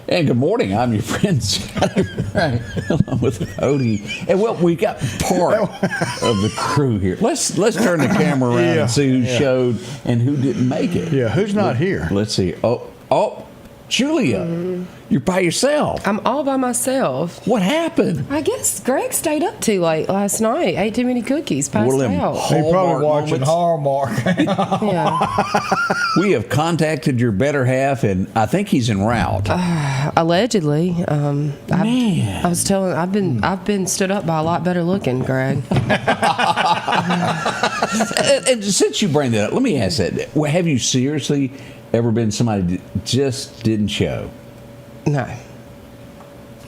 And good morning. I'm your friend Scotty Ray, along with Odie. And well, we got part of the crew here. Let's turn the camera around and see who showed and who didn't make it. Yeah, who's not here? Let's see. Oh, Julia, you're by yourself. I'm all by myself. What happened? I guess Greg stayed up too late last night. Ate too many cookies. Passed out. He probably watching Hallmark. Yeah. We have contacted your better half, and I think he's en route. Allegedly. Man. I was telling. I've been stood up by a lot better looking, Greg. And since you bring that up, let me ask that. Have you seriously ever been somebody that just didn't show? No.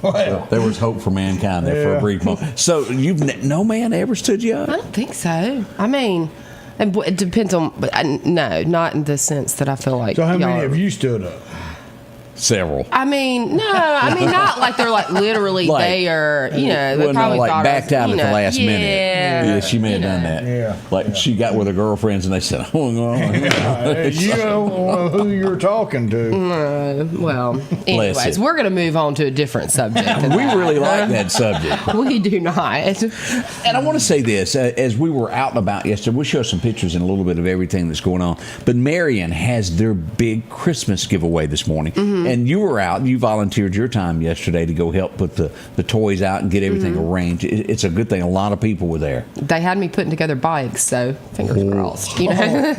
Well, there was hope for mankind there for a brief moment. So no man ever stood you up? I don't think so. I mean, it depends on. But no, not in the sense that I feel like. So how many have you stood up? Several. I mean, no. I mean, not like they're like literally there. You know, they probably like thought backed out at the last minute. Yeah, she may have done that. Yeah. Like she got with her girlfriends and they said, "Oh no." You don't know who you're talking to. Well, anyways, we're going to move on to a different subject. We really like that subject. We do not. And I want to say this: as we were out and about yesterday, we'll show some pictures and a little bit of everything that's going on. But Marion has their big Christmas giveaway this morning. Mm-hmm. And you were out. You volunteered your time yesterday to go help put the toys out and get everything arranged. It's a good thing. A lot of people were there. They had me putting together bikes, so fingers crossed. You know?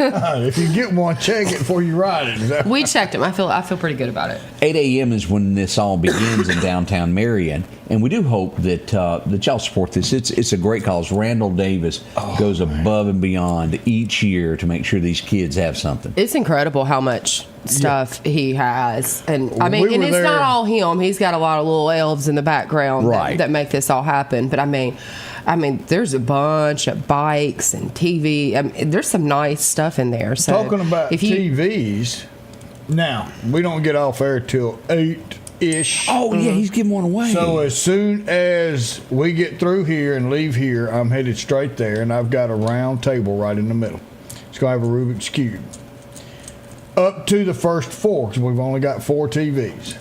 If you get one, check it before you ride it. We checked them. I feel pretty good about it. 8 a.m. is when this all begins in downtown Marion. And we do hope that y'all support this. It's a great cause. Randall Davis goes above and beyond each year to make sure these kids have something. It's incredible how much stuff he has. And I mean, and it's not all him. He's got a lot of little elves in the background that make this all happen. But I mean, there's a bunch of bikes and TV. I mean, there's some nice stuff in there. So talking about TVs, now, we don't get off air till 8-ish. Oh, yeah, he's giving one away. So as soon as we get through here and leave here, I'm headed straight there, and I've got a round table right in the middle. It's going to have a Rubik's Cube. Up to the first 4, because we've only got 4 TVs.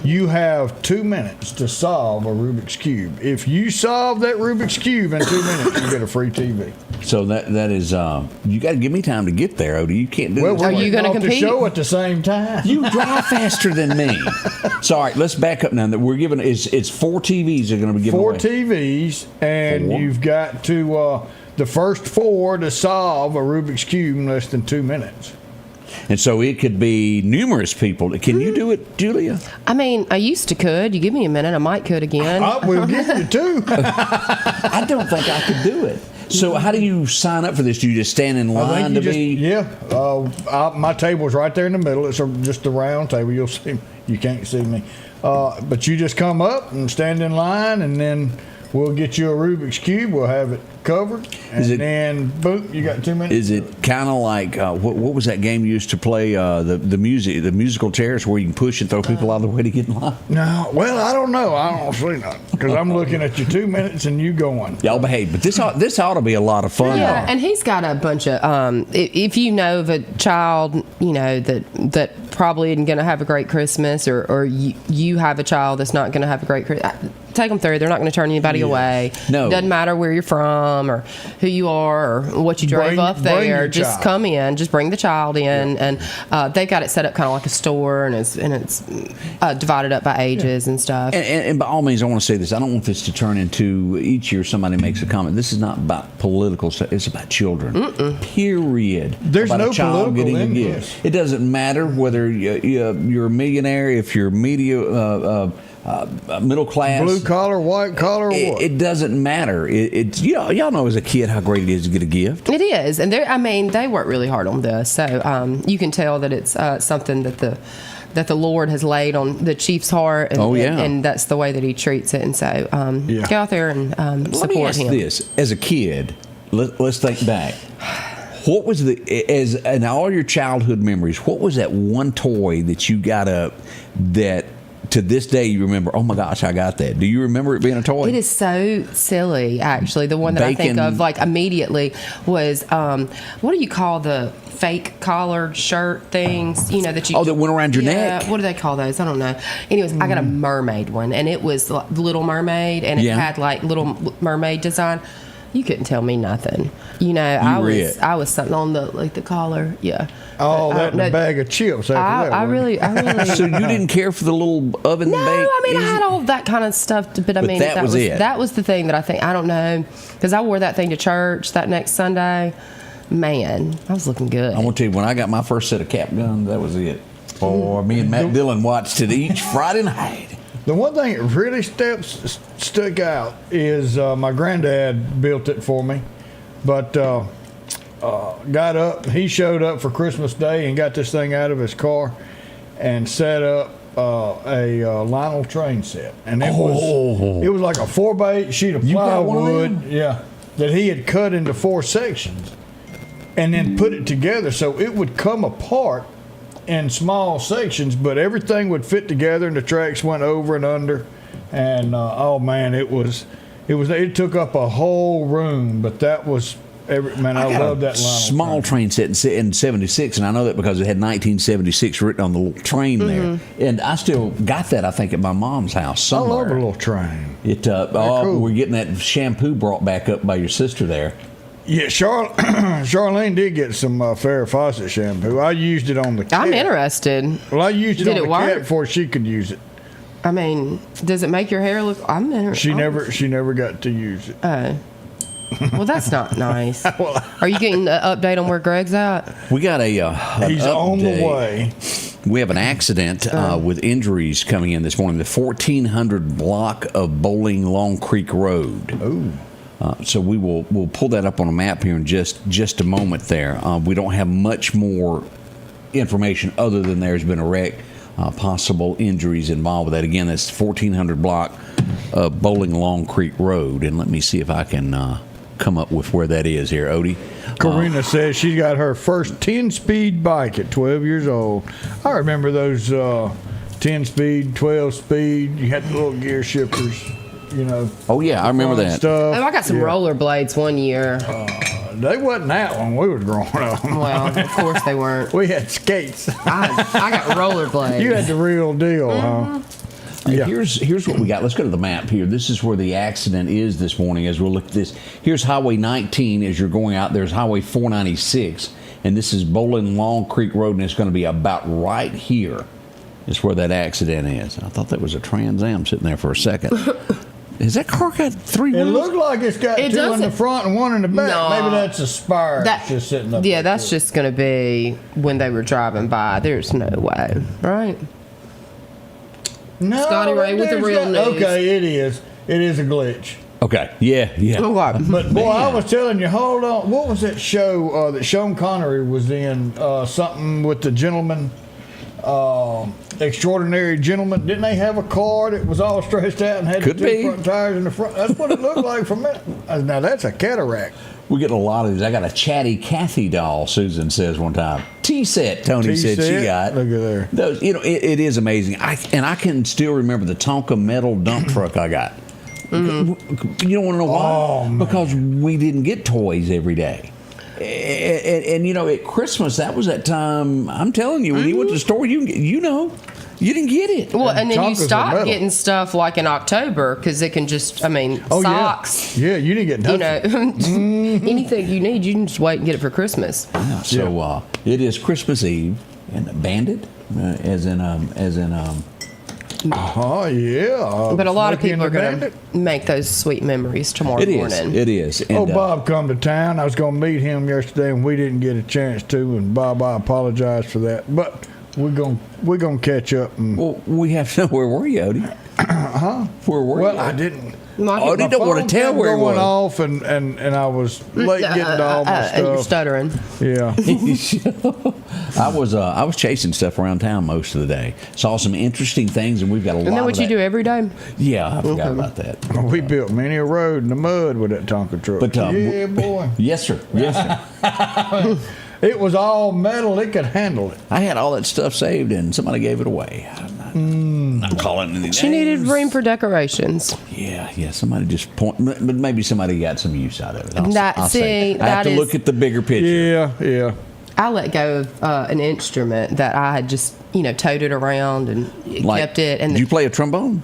You have 2 minutes to solve a Rubik's Cube. If you solve that Rubik's Cube in 2 minutes, you get a free TV. So that is, you got to give me time to get there, Odie. You can't do that. Are you going to compete? The show at the same time. You drive faster than me. So, all right, let's back up now. That we're giving it's 4 TVs are going to be given 4 away. TVs, and you've got to the first 4 to solve a Rubik's Cube in less than 2 minutes. And so it could be numerous people. Can you do it, Julia? I mean, I used to could. You give me a minute, I might could again. We'll give you 2. I don't think I could do it. So how do you sign up for this? Do you just stand in line to be? Yeah. My table's right there in the middle. It's just a round table. You'll see. You can't see me. But you just come up and stand in line, and then we'll get you a Rubik's Cube. We'll have it covered, and then boom, you got 2 minutes. Is it kind of like what was that game you used to play? The musical chairs where you can push and throw people out of the way to get in line. No, well, I don't know. I don't see nothing because I'm looking at your 2 minutes and you going. Y'all behave, but this ought to be a lot of fun. Yeah, and he's got a bunch of. If you know of a child, you know that probably isn't going to have a great Christmas, or you have a child that's not going to have a great Christmas. Take them through. They're not going to turn anybody away. No. Doesn't matter where you're from or who you are or what you drove up there. Just come in. Just bring the child in, and they've got it set up kind of like a store, and it's divided up by ages and stuff. And by all means, I want to say this. I don't want this to turn into each year somebody makes a comment. This is not about political stuff. It's about children. Period. There's about no a child political getting in a gift. this. It doesn't matter whether you're a millionaire, if you're media. middle class, blue collar, white collar, or what? It doesn't matter. It's y'all know as a kid how great it is to get a gift. It is, and they work really hard on this, so you can tell that it's something that the Lord has laid on the chief's heart, and, and that's the way that he treats it. And so go out there and support him. Let me ask this: as a kid, let's think back. What was in all your childhood memories? What was that one toy that you got that to this day you remember? Oh my gosh, I got that. Do you remember it being a toy? It is so silly, actually. The one that I think of like immediately was what do you call the fake collared shirt things? You know that you that went around your neck. What do they call those? I don't know. Anyways, I got a mermaid one, and it was the Little Mermaid, and it had like Little Mermaid design. You couldn't tell me nothing. You know, I was something on the collar. Yeah. Oh, that and a bag of chips. I really. So you didn't care for the little oven? No, I mean I had all that kind of stuff, but I mean that was it. That was the thing that I don't know, because I wore that thing to church that next Sunday. Man, I was looking good. I want to tell you, when I got my first set of cap guns, that was it. Oh, me and Matt Dillon watched it each Friday night. The one thing that really stuck out is my granddad built it for me, but got up. He showed up for Christmas Day and got this thing out of his car and set up a Lionel train set, and it was like a 4x8 sheet of plywood, that he had cut into 4 sections, and then put it together so it would come apart in small sections, but everything would fit together, and the tracks went over and under, and it took up a whole room. But that was I love that Lionel small train set in 76, and I know that because it had 1976 written on the little train there, and I still got that, I think, at my mom's house somewhere. I love a little train. Cool. We're getting that shampoo brought back up by your sister there. Yeah, Charlene did get some Farrah Fawcett shampoo. I used it on the cat. I'm interested. Well, I used it on the cat before she could use it. I mean, does it make your hair look? I'm interested. She never got to use it. Oh. Well, that's not nice. Are you getting an update on where Greg's at? We got he's on the way. We have an accident with injuries coming in this morning. The 1400 block of Bowling Long Creek Road. Oh. So we'll pull that up on a map here in just a moment there. We don't have much more information other than there's been a wreck, possible injuries involved with that. Again, that's 1400 block of Bowling Long Creek Road. And let me see if I can come up with where that is here, Odie. Karina says she got her first 10-speed bike at 12 years old. I remember those 10-speed, 12-speed. You had the little gear shifters. You know. Oh yeah, I remember that. Stuff. I got some rollerblades one year. They wasn't out when we was growing up. Well, of course they weren't. We had skates. I got rollerblades. You had the real deal, huh? Yeah. Here's what we got. Let's go to the map here. This is where the accident is this morning. As we'll look at this, here's Highway 19. As you're going out, there's Highway 496, and this is Bowling Long Creek Road, and it's going to be about right here. Is where that accident is. I thought that was a Trans Am sitting there for a second. Has that car got 3 wheels? It looked like it's got 2 in the front and 1 in the back. No. Maybe that's a Spire just sitting up there. Yeah, that's just going to be when they were driving by. There's no way, right? No, Scotty Ray with the real news. Okay, it is. It is a glitch. Okay, yeah. But boy, I was telling you, hold on. What was that show that Sean Connery was in? Something with the gentleman. Extraordinary Gentleman. Didn't they have a car that was all stretched out and had the 2 front tires in the front? That's what it looked like from it. Now that's a cataract. We get a lot of these. I got a Chatty Cathy doll, Susan says one time. T-set, Tony said she got. Look at there. Those, it is amazing. I can still remember the Tonka metal dump truck I got. Mm-hmm. You don't want to know why? Because we didn't get toys every day. And at Christmas, that was that time. I'm telling you, when you went to the store, you didn't get it. Well, and then you stopped getting stuff like in October because it can just, socks. Yeah, you didn't get nothing. Anything you need, you can just wait and get it for Christmas. Yeah, so it is Christmas Eve, and Bandit, as in. Oh, yeah. But a lot of people are going to make those sweet memories tomorrow morning. It is. And, Bob come to town. I was going to meet him yesterday, and we didn't get a chance to. And Bob, I apologize for that. But we're going to catch up. Well, we have to know, where were you, Odie? Where were Well, you? I didn't. Oh, they don't want to tell where it going was. off, and I was late getting to all my And you're stuff. stuttering. Yeah. I was chasing stuff around town most of the day. Saw some interesting things, and we've got a lot. Isn't that of what you do every day? Yeah, I forgot about that. We built many a road in the mud with that Tonka truck. But, yeah, boy. Yes, sir. Yes, sir. It was all metal. It could handle it. I had all that stuff saved, and somebody gave it away. I'm not calling any She needed names. room for decorations. Yeah. Somebody just but maybe somebody got some use out of it. That- see, I have that to is- look at the bigger picture. Yeah. I let go of an instrument that I had just, toted around and kept it. And did you play a trombone?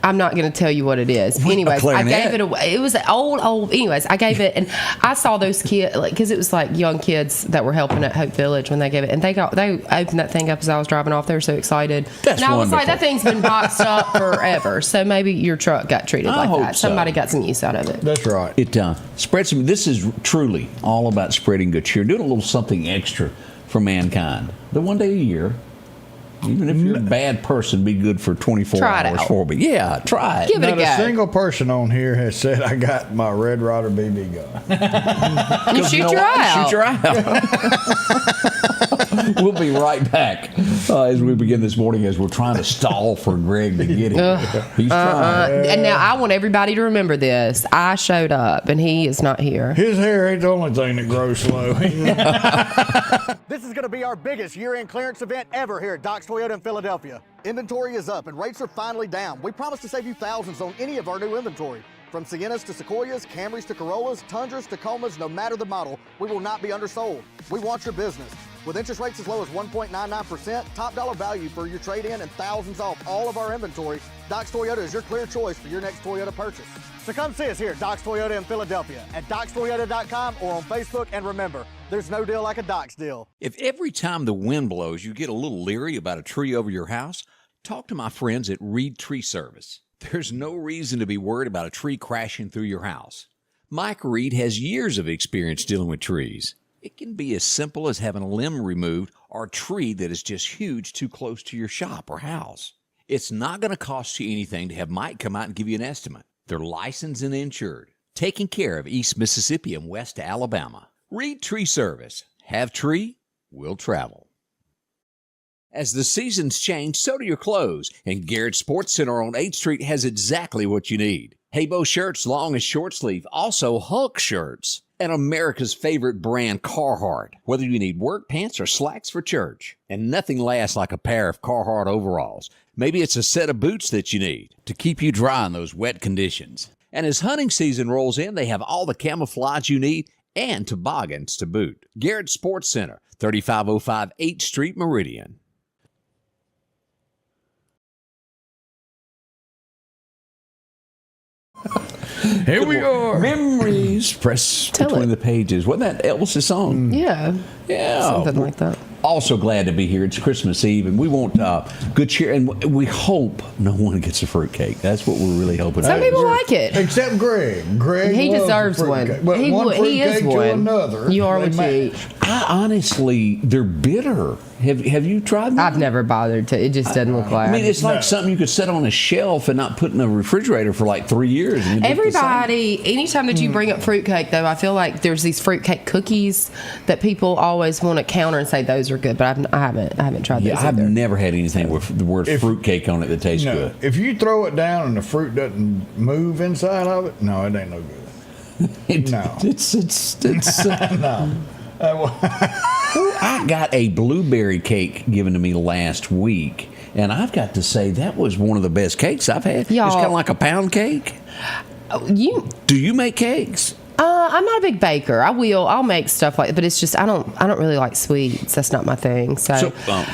I'm not going to tell you what it is. Anyways, I clarinet? gave it away. It was old. Anyways, I gave it, and I saw those kids, because it was like young kids that were helping at Hope Village when they gave it, and they opened that thing up as I was driving off. They were so excited. That's and I was like, wonderful. that thing's been boxed up forever. So maybe your truck got treated I like hope that. so. Somebody got some use out of it. That's right. It spreads some. This is truly all about spreading good cheer, doing a little something extra for mankind. The one day a year, even if you're a bad person, be good for 24 Try it hours out. for me. Yeah, try it. Give it Not a a go. single person on here has said I got my Red Ryder BB gun. You shoot You know your what? eye out. Shoot your eye out. We'll be right back as we begin this morning, as we're trying to stall for Greg to get here. He's trying. And now I want everybody to remember this. I showed up, and he is not here. His hair ain't the only thing that grows slow. This is going to be our biggest year-end clearance event ever here at Doc's Toyota in Philadelphia. Inventory is up and rates are finally down. We promise to save you thousands on any of our new inventory. From Siennas to Sequoias, Camrys to Corollas, Tundras, Tacomas, no matter the model, we will not be undersold. We want your business. With interest rates as low as 1.99%, top dollar value for your trade-in, and thousands off all of our inventory, Doc's Toyota is your clear choice for your next Toyota purchase. So come see us here at Doc's Toyota in Philadelphia, at docstoyota.com or on Facebook, and remember, there's no deal like a Doc's deal. If every time the wind blows you get a little leery about a tree over your house, talk to my friends at Reed Tree Service. There's no reason to be worried about a tree crashing through your house. Mike Reed has years of experience dealing with trees. It can be as simple as having a limb removed or a tree that is just huge too close to your shop or house. It's not going to cost you anything to have Mike come out and give you an estimate. They're licensed and insured, taking care of East Mississippi and West Alabama. Reed Tree Service. Have tree, will travel. As the seasons change, so do your clothes, and Garrett Sports Center on 8th Street has exactly what you need. Haybo shirts, long and short sleeve, also Hulk shirts, and America's favorite brand, Carhartt, whether you need work pants or slacks for church. And nothing lasts like a pair of Carhartt overalls. Maybe it's a set of boots that you need to keep you dry in those wet conditions. And as hunting season rolls in, they have all the camouflage you need and toboggans to boot. Garrett Sports Center, 3505 8th Street, Meridian. Here we are. Memories press Tell between it. the pages. Wasn't that Elvis' song? Yeah. Yeah. Something like that. Also glad to be here. It's Christmas Eve, and we want good cheer, and we hope no one gets a fruitcake. That's what we're really hoping. Some for. people like it. Except Greg. Greg He loves deserves a one. fruitcake. But He one would- he is fruitcake to one. another. You are they what you eat. match. I honestly, they're bitter. Have you tried them? I've never bothered to. It just doesn't look like. I mean, it's like No. something you could set on a shelf and not put in a refrigerator for like 3 years. And it'd look the same. Everybody, anytime that you bring up fruitcake, though, I feel like there's these fruitcake cookies that people always want to counter and say those are good, but I haven't tried those Yeah, I've either. never had anything with the word fruitcake on it that tastes No, good. if you throw it down and the fruit doesn't move inside of it, no, it ain't no good. No. It's No. I got a blueberry cake given to me last week, and I've got to say that was one of the best cakes I've had. Y'all- It's kind of like a pound cake. Do you make cakes? I'm not a big baker. I'll make stuff like, but it's just I don't really like sweets. That's not my thing. So,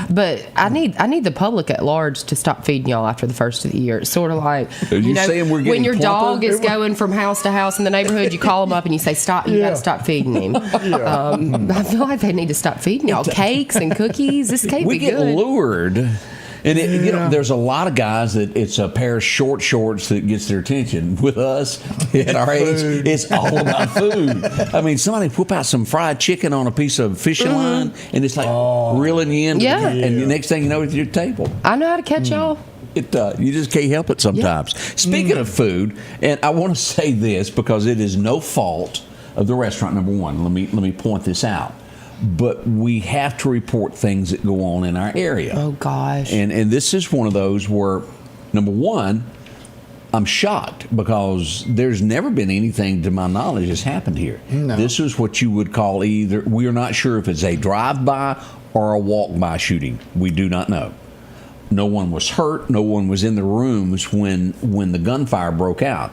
but I need the public at large to stop feeding y'all after the first of the year. It's sort of like Are you saying we're when getting your dog plumper? is going from house to house in the neighborhood, you call them up and you say, "Stop! You got Yeah. to stop feeding him." I feel like they need to stop feeding y'all cakes and cookies. This cake We be get good. lured. And there's a lot of guys that it's a pair of short shorts that gets their attention. With us at our age, it's all about food. I mean, somebody whip out some fried chicken on a piece of fishing line, and it's like reeling you in. Yeah. And the next thing you know, it's your table. I know how to catch y'all. You just can't help it sometimes. Speaking of food, and I want to say this because it is no fault of the restaurant. Number one, let me point this out. But we have to report things that go on in our area. Oh gosh. And this is one of those where, number one, I'm shocked because there's never been anything to my knowledge that's happened here. No. This is what you would call either, we are not sure if it's a drive-by or a walk-by shooting. We do not know. No one was hurt. No one was in the rooms when the gunfire broke out.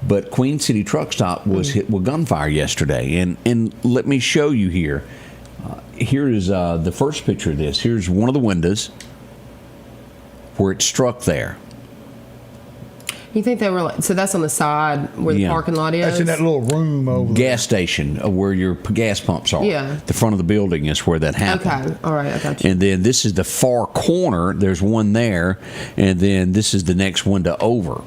But Queen City Truck Stop was hit with gunfire yesterday. And let me show you here. Here is the first picture of this. Here's one of the windows where it struck there. You think they were like, so that's on the side where the parking lot is? That's in that little room over there. Gas station where your gas pumps are. Yeah. The front of the building is where that happened. Okay. All right. I got you. And then this is the far corner. There's one there. And then this is the next window over.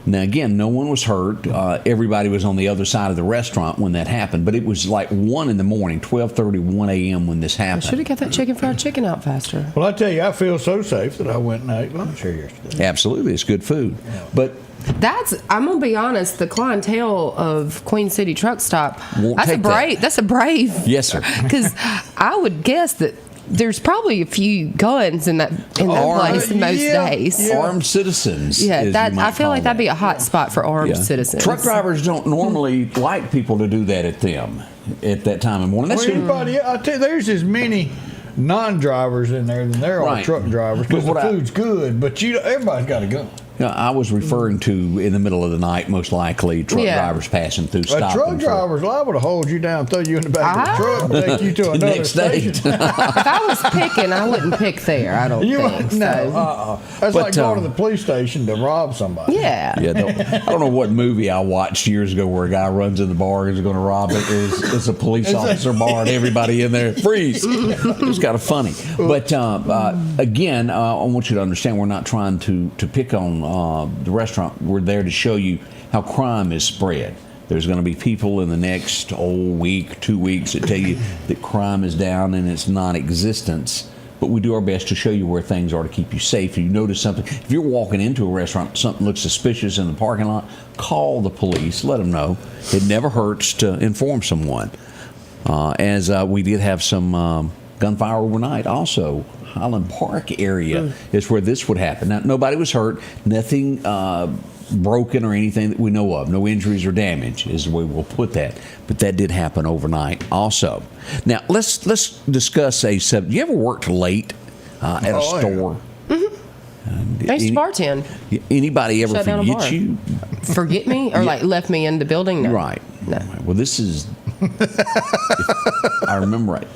Now, again, no one was hurt. Everybody was on the other side of the restaurant when that happened. But it was like 1 in the morning, 12:30, 1 a.m. when this happened. I should have got that fried chicken out faster. Well, I tell you, I feel so safe that I went and ate lunch here yesterday. Absolutely. It's good food. But I'm gonna be honest, the clientele of Queen City Truck Stop, Won't that's take a brave that. that's a brave Yes, sir. Because I would guess that there's probably a few guns in that place most days. Yeah. armed citizens. Yeah, as that you might I feel call like that'd be that. a hot spot for armed Yeah. citizens. Truck drivers don't normally like people to do that at them at that time of morning. That's Well, anybody, I tell you, there's as many non-drivers in there than there are Right. truck drivers because But the what food's good. But everybody's got a gun. I was referring to in the middle of the night, most likely truck drivers passing through. A stopping truck for- driver's liable to hold you down, throw you in the back of the truck, and take you to the another next day. station. If I was picking, I wouldn't pick there. I don't You think wouldn't so. know. That's But, like going to the police station to rob somebody. Yeah. I don't know what movie I watched years ago where a guy runs in the bar and is going to rob it. It's a police officer bar and everybody in there freeze. It's kind of funny. But again, I want you to understand we're not trying to pick on the restaurant. We're there to show you how crime is spread. There's going to be people in the next week, 2 weeks that tell you that crime is down in its non-existence. But we do our best to show you where things are to keep you safe. If you notice something, if you're walking into a restaurant, something looks suspicious in the parking lot, call the police, let them know. It never hurts to inform someone. As we did have some gunfire overnight also. Highland Park area is where this would happen. Now, nobody was hurt, nothing broken or anything that we know of. No injuries or damage is the way we'll put that. But that did happen overnight also. Now, let's discuss a subject. You ever worked late at a store? I used to bartend. Anybody ever Shut down a bar. forget you? Forget me? Or like left me in the building? No. Right. No. Well, this is, if I remember right.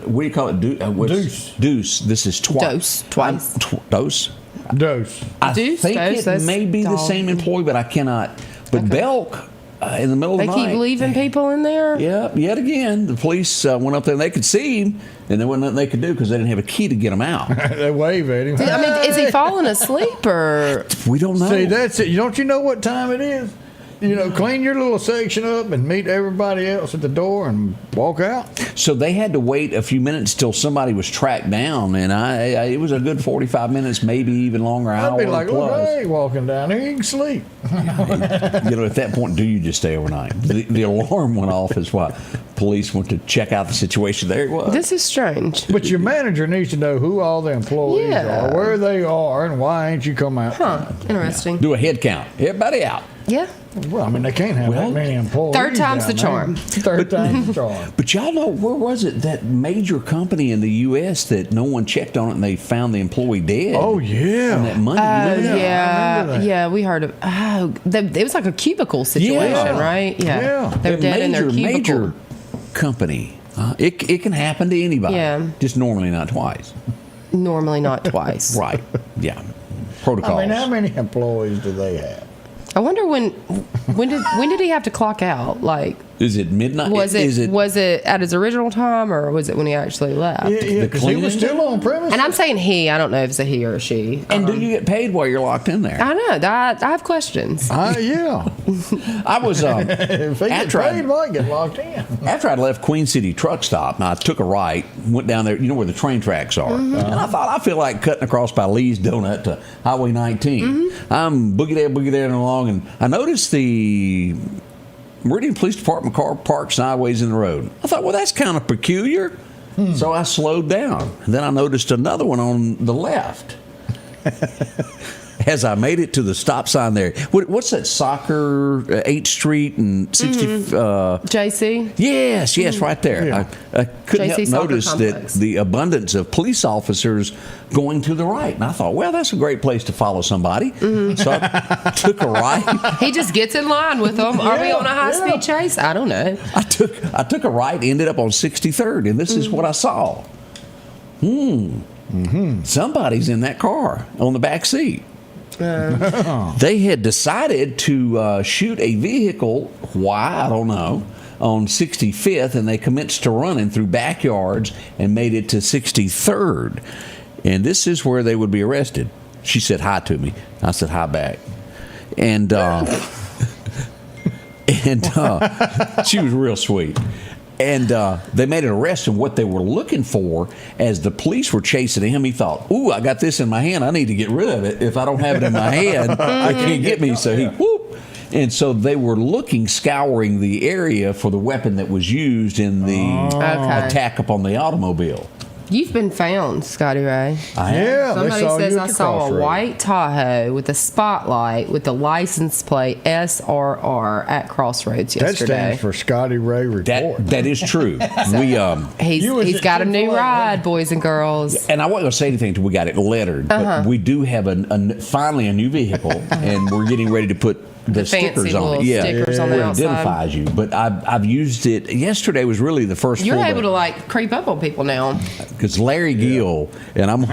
What do you call it? Deuce. Deuce. This is Dose, twice. Dose. Dose. I Deuce, think Dose, it that's may be the dog. same employee, but I cannot. But Belk, in the middle They of the night. keep leaving people in there? Yeah, yet again, the police went up there and they could see him, and there wasn't nothing they could do because they didn't have a key to get him out. They wave at him. I mean, is he falling asleep or? We don't know. See, that's it. Don't you know what time it is? You know, clean your little section up and meet everybody else at the door and walk out. So they had to wait a few minutes till somebody was tracked down, and it was a good 45 minutes, maybe even longer, I'd hour be like, look, plus. I ain't walking down here. You can sleep. At that point, do you just stay overnight? The alarm went off as what? Police went to check out the situation. There it was. This is strange. But your manager needs to know who all the employees Yeah. are, where they are, and why ain't you come out? Huh. Interesting. Do a head count. Everybody out. Yeah. Well, I mean, they can't have Well, that many employees. third time's down the there. charm. Third time's the charm. But y'all know, where was it? That major company in the U.S. that no one checked on it and they found the employee dead. Oh, yeah. On that Monday. Oh, you remember that? yeah. I remember that. Yeah, we heard of. Oh, it was like a cubicle situation, Yeah. right? Yeah. Yeah. They're That dead in their cubicle. major company. It can happen to anybody. Yeah. Just normally not twice. Normally not twice. Right. Yeah. Protocols. I mean, how many employees do they have? I wonder when did he have to clock out? Like Is it midnight? Was it at his original time, or was it when he actually left? Yeah, because he was still on premise. And I'm saying he. I don't know if it's a he or a she. And do you get paid while you're locked in there? I know. I have questions. Yeah. I was If he gets paid, might get locked in. after I left Queen City Truck Stop, and I took a right, went down there. You know where the train tracks are, and I thought I feel like cutting across by Lee's Donut to Highway 19. I'm boogie there along, and I noticed the Meridian Police Department car parked sideways in the road. I thought, well, that's kind of peculiar. So I slowed down. And then I noticed another one on the left. As I made it to the stop sign there. What's that soccer, 8th Street and 60? JC? Yes, right there. Yeah. I couldn't JC help Soccer notice Complex. that the abundance of police officers going to the right. And I thought, well, that's a great place to follow somebody. So I took a right. He just gets in line with them. Are we on a high-speed chase? I don't know. I took a right, ended up on 63rd, and this is what I saw. Somebody's in that car on the back seat. They had decided to shoot a vehicle. Why? I don't know. On 65th, and they commenced to running through backyards and made it to 63rd. And this is where they would be arrested. She said hi to me. I said hi back. And she was real sweet. And they made an arrest, and what they were looking for, as the police were chasing him, he thought, ooh, I got this in my hand. I need to get rid of it. If I don't have it in my hand, I can't get me. So he, whoop. And so they were scouring the area for the weapon that was used in the attack upon the automobile. You've been found, Scotty Ray. Yeah, Somebody they saw says you at I the saw a crossroads. white Tahoe with a spotlight with the license plate SRR at Crossroads That yesterday. stands for Scotty Ray Report. That is true. He's got a new ride, boys and girls. And I wasn't going to say anything until we got it lettered, but we do have finally a new vehicle, and we're getting ready to put the stickers fancy on little it. Yeah, stickers on the where it outside. identifies you. But I've used it. Yesterday was really the first. You're able to like creep up on people now. Because Larry Gill, and I'm,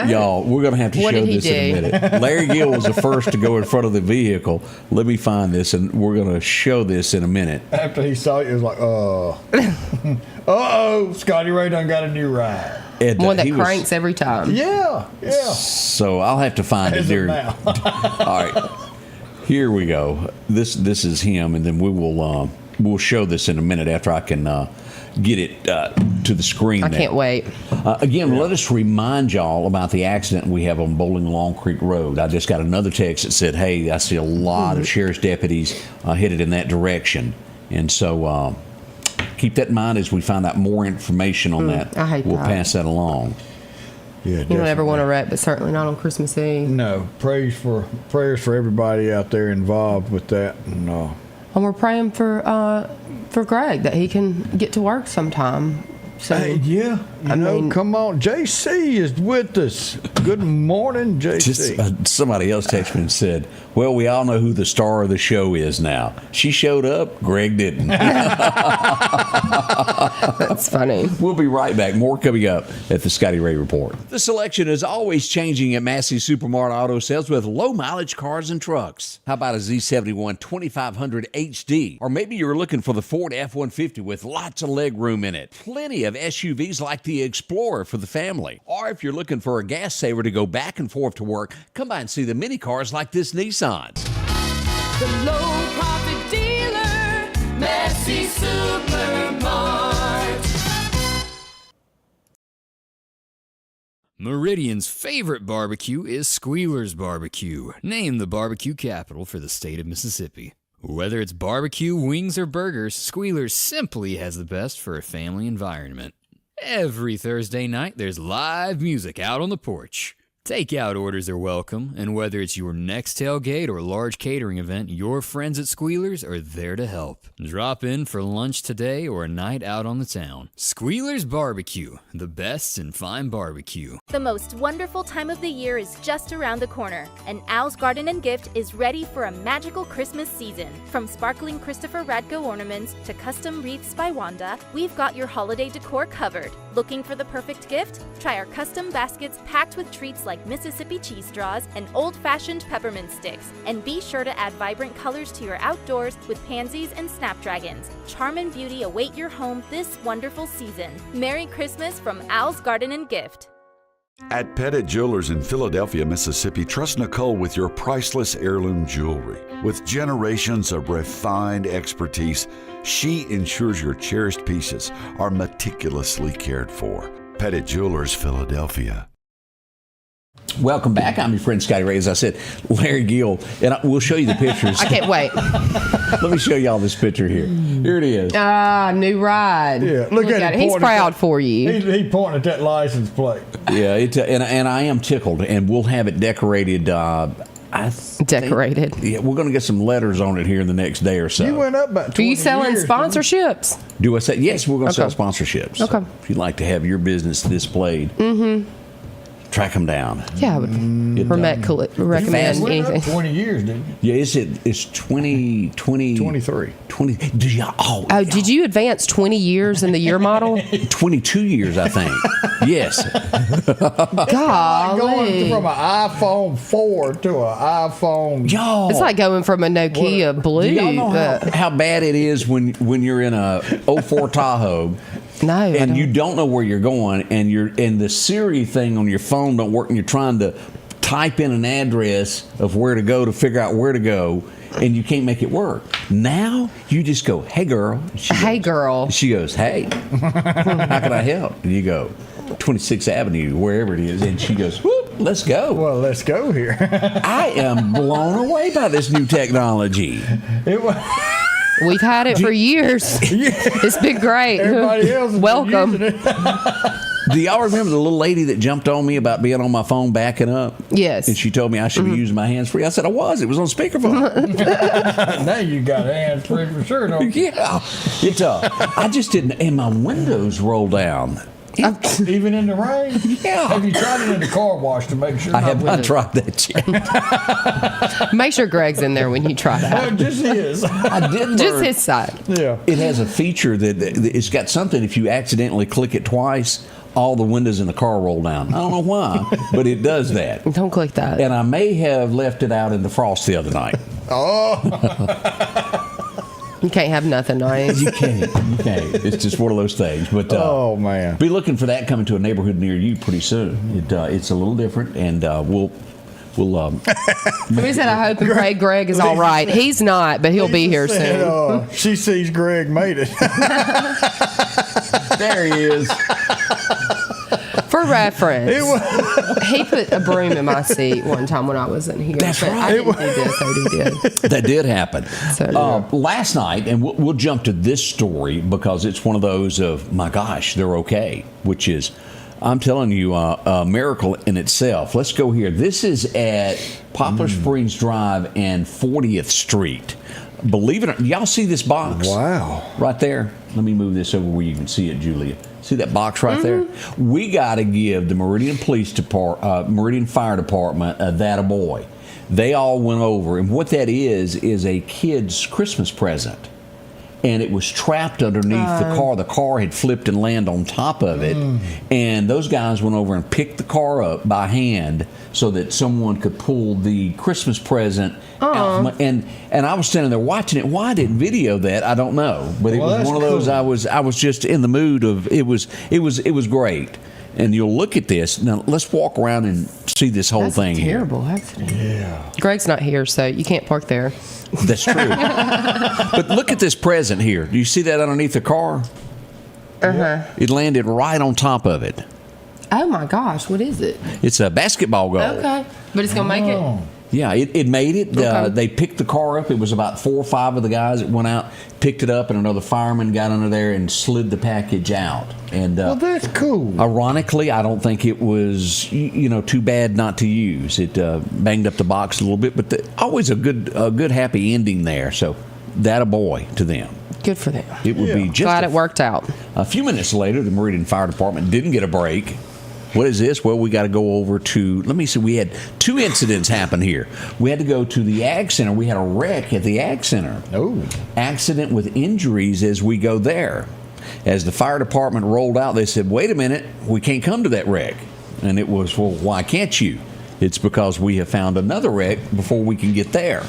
y'all, we're going to have to What show did he this in a do? minute. Larry Gill was the first to go in front of the vehicle. Let me find this, and we're going to show this in a minute. After he saw it, he was like, uh-oh, Scotty Ray done got a new ride. And, One that he was- cranks every time. Yeah. So I'll have to find it As of during. now. All right, here we go. This is him, and then we'll show this in a minute after I can get it to the screen. I can't wait. Again, let us remind y'all about the accident we have on Bowling Long Creek Road. I just got another text that said, "Hey, I see a lot of sheriff's deputies headed in that direction," and so. Keep that in mind as we find out more information on that. I hate we'll that. pass that along. Yeah, You don't ever want to wreck, but certainly not on Christmas Eve. No, prayers for everybody out there involved with that. And, And we're praying for Greg that he can get to work sometime. So yeah, I mean- come on. JC is with us. Good morning, JC. Just somebody else texted me and said, "Well, we all know who the star of the show is now. She showed up, Greg didn't." that's funny. We'll be right back. More coming up at the Scotty Ray Report. The selection is always changing at Massey Supermart Auto Sales with low mileage cars and trucks. How about a Z71 2500 HD? Or maybe you're looking for the Ford F-150 with lots of leg room in it. Plenty of SUVs like the Explorer for the family. Or if you're looking for a gas saver to go back and forth to work, come by and see the mini cars like this Nissan. The low profit dealer, Massey Supermart. Meridian's favorite barbecue is Squealer's Barbecue, named the barbecue capital for the state of Mississippi. Whether it's barbecue, wings, or burgers, Squealer's simply has the best for a family environment. Every Thursday night, there's live music out on the porch. Takeout orders are welcome, and whether it's your next tailgate or large catering event, your friends at Squealer's are there to help. Drop in for lunch today or a night out on the town. Squealer's Barbecue, the best in fine barbecue. The most wonderful time of the year is just around the corner, and Al's Garden and Gift is ready for a magical Christmas season. From sparkling Christopher Radko ornaments to custom wreaths by Wanda, we've got your holiday decor covered. Looking for the perfect gift? Try our custom baskets packed with treats like like Mississippi cheese straws and old-fashioned peppermint sticks. And be sure to add vibrant colors to your outdoors with pansies and snapdragons. Charm and beauty await your home this wonderful season. Merry Christmas from Al's Garden and Gift. At Pettit Jewelers in Philadelphia, Mississippi, trust Nicole with your priceless heirloom jewelry. With generations of refined expertise, she ensures your cherished pieces are meticulously cared for. Pettit Jewelers, Philadelphia. Welcome back. I'm your friend Scotty Ray. As I said, Larry Gill, and we'll show you the pictures. I can't wait. Let me show y'all this picture here. Here it is. New ride. Yeah, look at it. He's proud for you. He pointing at that license plate. Yeah, and I am tickled, and we'll have it decorated. Decorated. Yeah, we're going to get some letters on it here in the next day or so. You went up about 20 Are you selling years, sponsorships? Do I say yes? We're going to Okay. sell sponsorships. Okay. If you'd like to have your business displayed, track them down. Yeah, I would recommend fast- Went up anything. 20 years, didn't you? Yeah, it's 20, 23. 20. Do you, Oh, did you advance 20 years in the year model? 22 years, I think. Yes. Going Golly. from an iPhone 4 to an iPhone. Y'all. It's like going from a Nokia Blue. Do y'all know but- how bad it is when you're in a 04 Tahoe no, I and don't. you don't know where you're going and the Siri thing on your phone don't work and you're trying to type in an address of where to go to figure out where to go and you can't make it work. Now you just go, "Hey girl." Hey, girl. She goes, "Hey, how can I help?" And you go, 26th Avenue, wherever it is, and she goes, "Whoop, let's go." Well, let's go here. I am blown away by this new technology. It was. We've had it for years. It's been great. Everybody else has been Welcome. using it. Do y'all remember the little lady that jumped on me about being on my phone backing up? Yes. And she told me I should be using my hands free. I said I was. It was on speakerphone. Now you got hands free for sure, don't you? Yeah. It's I just didn't. And my windows roll down. Even in the rain? Yeah. Have you tried it in the car wash to make sure? I have not tried that yet. Make sure Greg's in there when you try Well, that. just his. I did Just learn- his side. Yeah. It has a feature that it's got something. If you accidentally click it twice, all the windows in the car roll down. I don't know why, but it does that. Don't click that. And I may have left it out in the frost the other night. You can't have nothing nice. You can't. It's just one of those things. But Oh, man. be looking for that coming to a neighborhood near you pretty soon. It's a little different, and we'll. We said I hope and pray Greg is all right. He's not, but he'll be here Said, soon. she sees Greg made it. There he is. For reference, It was, he put a broom in my seat one time when I wasn't here. That's but right. I didn't do this, so he did. That did happen. So- Last night, and we'll jump to this story because it's one of those of, my gosh, they're okay, which is, I'm telling you, a miracle in itself. Let's go here. This is at Poplar Springs Drive and 40th Street. Believe it or not, y'all see this box? wow. Right there. Let me move this over where you can see it, Julia. See that box right there? We got to give the Meridian Meridian Fire Department that a boy. They all went over, and what that is a kid's Christmas present. And it was trapped underneath the car. The car had flipped and landed on top of it. And those guys went over and picked the car up by hand so that someone could pull the Christmas present out. And I was standing there watching it. Why I didn't video that, I don't know. But it Well, was that's one of those cool. I was just in the mood of it was great. And you'll look at this. Now let's walk around and see this whole That's thing a here. terrible accident. Yeah. Greg's not here, so you can't park there. That's true. But look at this present here. Do you see that underneath the car? It landed right on top of it. Oh my gosh, what is it? It's a basketball goal. Okay, but it's gonna make it. Yeah, it made it. Okay. They picked the car up. It was about 4 or 5 of the guys that went out, picked it up, and another fireman got under there and slid the package out. And Well, that's cool. ironically, I don't think it was too bad not to use. It banged up the box a little bit, but always a good happy ending there. So that a boy to them. Good for them. It would be just Glad it worked out. a few minutes later. The Meridian Fire Department didn't get a break. What is this? Well, we got to go over to, let me see, we had 2 incidents happen here. We had to go to the Ag Center. We had a wreck at the Ag Center. Oh. Accident with injuries as we go there. As the fire department rolled out, they said, wait a minute, we can't come to that wreck. And it was, well, why can't you? It's because we have found another wreck before we can get there.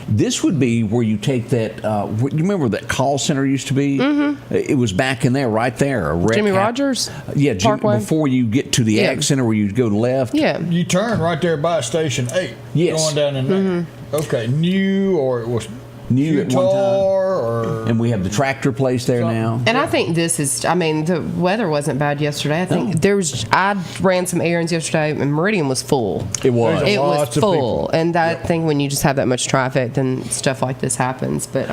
This would be where you take that. You remember that call center used to be? Mm-hmm. It was back in there, right there. A wreck Jimmy Rogers? Yeah, Parkway? before you get to the ag center where you go left. Yeah. You turn right there by Station 8. Yes. Going down in there. Mm-hmm. Okay, new or it was New at one time. or And we have the tractor place there now. And I think this is, I mean, the weather wasn't bad yesterday. I think I ran some errands yesterday and Meridian was full. It was. It was Lots of full. people. And I think when you just have that much traffic, then stuff like this happens. But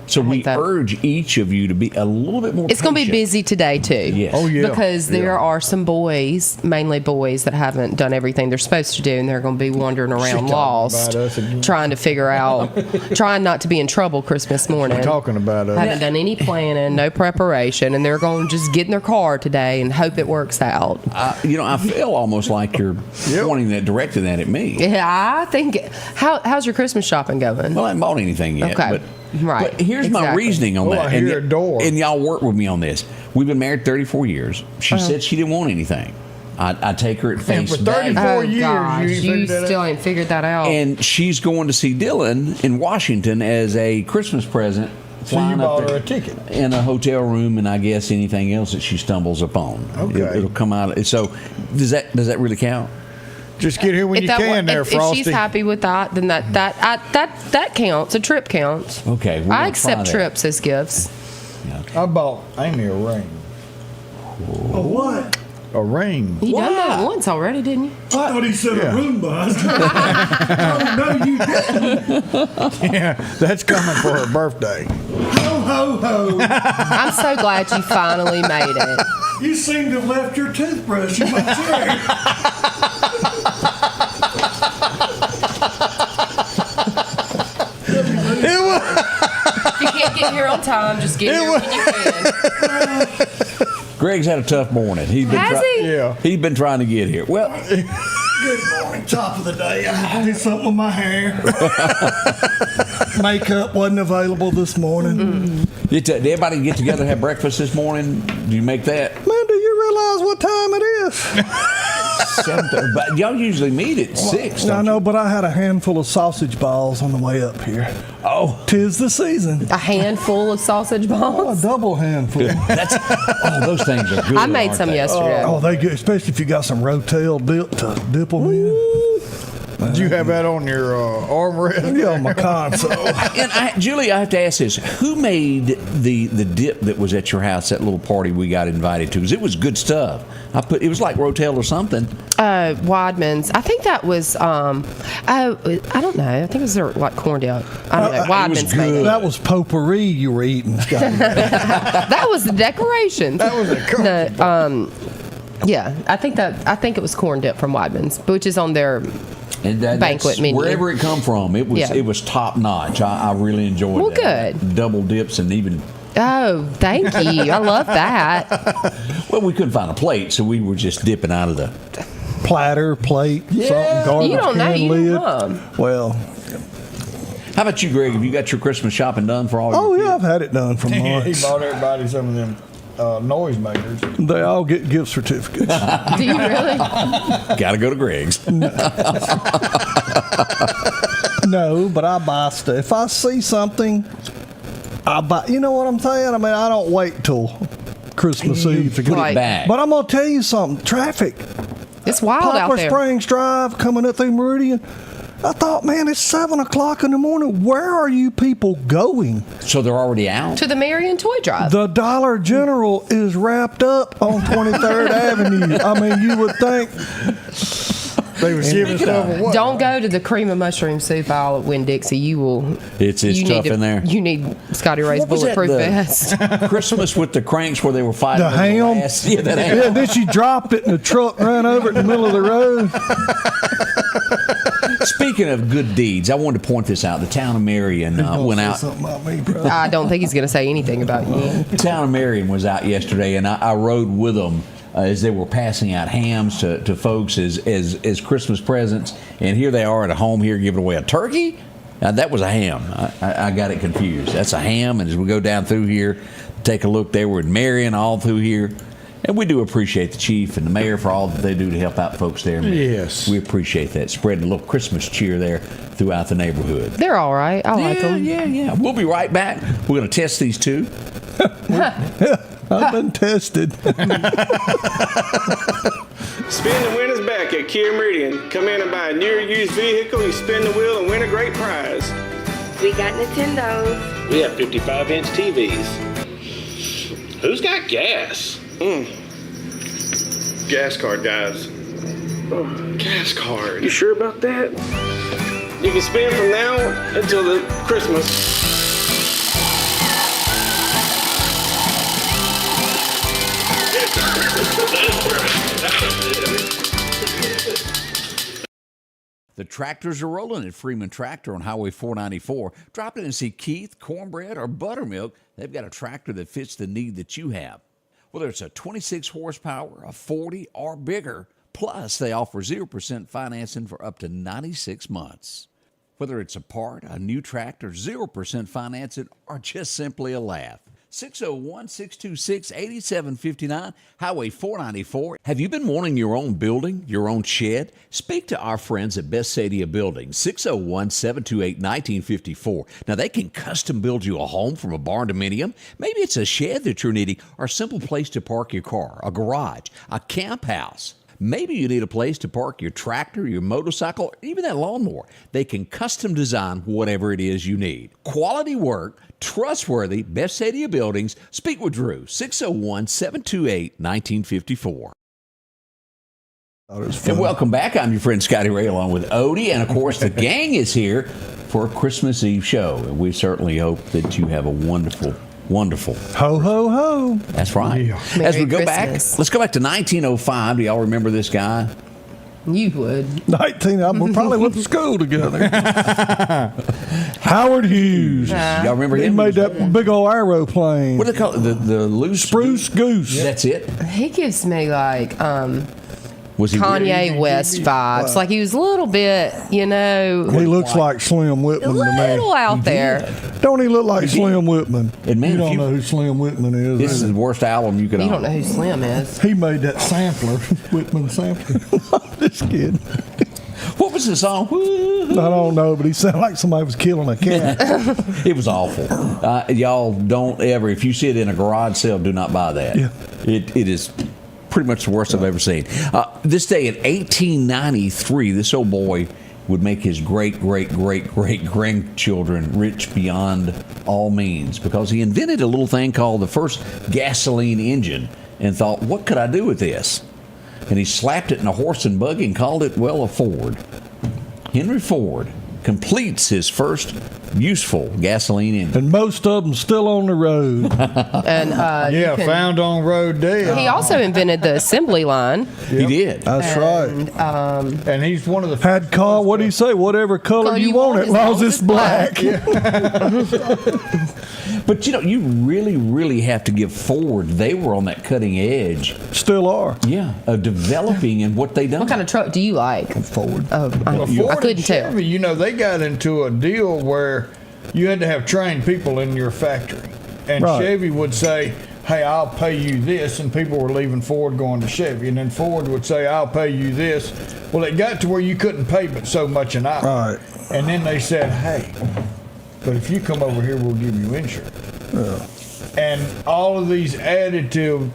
So we that. urge each of you to be a little bit more it's going to be patient. busy today, too. Yes. Oh, yeah. Because there are some boys, mainly boys, that haven't done everything they're supposed to do, and they're going to be wandering around talking lost, about us again. trying to figure out, trying not to be in trouble Christmas morning. talking about us. Haven't done any planning, no preparation, and they're going to just get in their car today and hope it works out. I feel almost like you're pointing that, directing that at me. Yeah, I think. How's your Christmas shopping going? Well, I haven't bought anything yet. Okay. But here's my reasoning on Oh, that. I hear a door. And y'all work with me on this. We've been married 34 years. She said she didn't want anything. I take her at face for value. 34 years, gosh, you you figured that still out? ain't figured that out. And she's going to see Dylan in Washington as a Christmas present. So you flying up bought her there a ticket. in a hotel room, and I guess anything else that she stumbles upon. Okay. It'll come out. So does that really count? Just get here when you can there, if Frosty. she's happy with that, then that counts. A trip counts. Okay, we're I gonna accept try that. trips as gifts. I bought Amy a ring. A what? A ring. You done that once already, didn't you? I thought he said Yeah. a Roomba. Oh, no, you didn't. Yeah, that's coming for her birthday. Ho, ho, ho. I'm so glad you finally made it. You seem to have left your toothbrush in my chair. If you can't get here on time, just get here when you can. Greg's had a tough morning. Has he? Yeah. He's been trying to get here. Well, Good morning. Top of the day. I did something with my hair. Makeup wasn't available this morning. did everybody get together and have breakfast this morning? Do you make that? Man, do you realize what time it is? 7:30. But y'all usually meet at 6. I don't know, but I had a handful of sausage balls on the way up here. Oh, 'Tis the season. A handful of sausage Oh, a balls. double handful. those things are good. I made aren't some they? yesterday. Oh, they good, especially if you got some rotel dip to dip them in. Did you have that on your armrest? Yeah, on my console. And Julie, I have to ask this: who made the dip that was at your house? That little party we got invited to, because it was good stuff. It was like Rotel or something. Weidman's. I think that was. I don't know. I think it was like corn dip. I don't know. Weidman's made it. That was potpourri you were eating, Scotty. That was the decorations. That was a No, yeah, I think it was corn dip from Weidman's, which is on their And banquet that's menu. Wherever it come from, it was top notch. I really enjoyed Well, that. good. Double dips and even. Oh, thank you. I love that. Well, we couldn't find a plate, so we were just dipping out of the. Platter, plate, something, garbage You don't know. can You lid. don't know. Well, How about you, Greg? Have you got your Christmas shopping done for all? oh your yeah, I've had it done for He months. bought everybody some of them noisemakers. They all get gift certificates. Do you really? Got to go to Greg's. No, but I buy stuff. If I see something, I buy. You know what I'm saying? I mean, I don't wait till Christmas Eve to Put get it back. But I'm gonna tell you something. Traffic. It's wild out Poplar there. Springs Drive coming up through Meridian. I thought, man, it's 7:00 in the morning. Where are you people going? So they're already out. To the Marion Toy Drive. The Dollar General is wrapped up on 23rd Avenue. I mean, you would think. They was giving stuff away. Don't go to the cream of mushroom soup aisle at Winn-Dixie. You will. It's you tough need in there. You need Scotty Ray's What was that, bulletproof the- vest. Christmas with the cranks where they were fighting. The over ham? last- Yeah, that ham. Yeah, then she dropped it and the truck ran over it in the middle of the road. Speaking of good deeds, I wanted to point this out. The town of Marion went out. Something about me, bro. I don't think he's going to say anything about you. The town of Marion was out yesterday, and I rode with them as they were passing out hams to folks as Christmas presents. And here they are at a home here giving away a turkey. Now, that was a ham. I got it confused. That's a ham. And as we go down through here, take a look, they were in Marion all through here. And we do appreciate the chief and the mayor for all that they do to help out folks there. Yes. We appreciate that. Spreading a little Christmas cheer there throughout the neighborhood. They're all right. I like them. Yeah. We'll be right back. We're going to test these two. I've been tested. Spin the winner's back at Kia Meridian. Come in and buy a new or used vehicle, you spin the wheel and win a great prize. We got Nintendos. We have 55-inch TVs. Who's got gas? Gas card, guys. Gas card. You sure about that? You can spin from now until the Christmas. The tractors are rolling at Freeman Tractor on Highway 494. Drop in and see Keith, Cornbread, or Buttermilk. They've got a tractor that fits the need that you have. Whether it's a 26 horsepower, a 40, or bigger. Plus, they offer 0% financing for up to 96 months. Whether it's a part, a new tractor, 0% financing, or just simply a laugh. 601-626-8759, Highway 494. Have you been wanting your own building, your own shed? Speak to our friends at Best Sadia Building, 601-728-1954. Now, they can custom build you a home from a barn dominium. Maybe it's a shed that you're needing, or a simple place to park your car, a garage, a camp house. Maybe you need a place to park your tractor, your motorcycle, or even that lawnmower. They can custom design whatever it is you need. Quality work, trustworthy, Best Sadia Buildings. Speak with Drew, 601-728-1954. And welcome back. I'm your friend Scotty Ray along with Odie. And, of course, the gang is here for a Christmas Eve show. And we certainly hope that you have a wonderful Ho, ho, ho. That's right. Yeah. As we go Christmas. back, let's go back to 1905. Do y'all remember this guy? You would. We probably went to school together. Howard Hughes. Y'all remember him? He made that big old aeroplane. What do they call it? The loose Spruce Goose. Yeah. That's it. He gives me like Was he Kanye really? West vibes. Like he was a little bit, He looks like Slim Whitman a to me. little out there. Don't he look like Slim Whitman? And man, you if don't you- know who Slim Whitman is. This is the worst album you could You own. don't know who Slim is. He made that sampler, Whitman sampler. Just kidding. What was the song? I don't know, but he sounded like somebody was killing a cat. It was awful. Y'all don't ever, if you see it in a garage sale, do not buy that. Yeah. It is pretty much the worst I've ever seen. This day in 1893, this old boy would make his great-great-great-great-grandchildren rich beyond all means because he invented a little thing called the first gasoline engine and thought, what could I do with this? And he slapped it in a horse and buggy and called it, well, a Ford. Henry Ford completes his first useful gasoline engine. And most of them still on the road. And found on road dead. he also invented the assembly line. He did. That's right. And he's one of the Had car, what do you say? Whatever color you want, as long as it's black. But you really, really have to give Ford. They were on that cutting edge. Still are. Yeah, of developing and what they done. What kind of truck do you like? Ford. Oh, I Ford couldn't and tell. Chevy, they got into a deal where you had to have trained people in your factory. And Right. Chevy would say, hey, I'll pay you this. And people were leaving Ford going to Chevy. And then Ford would say, I'll pay you this. Well, it got to where you couldn't pay but so much an hour. Right. And then they said, hey, but if you come over here, we'll give you insurance. Yeah. And all of these additive,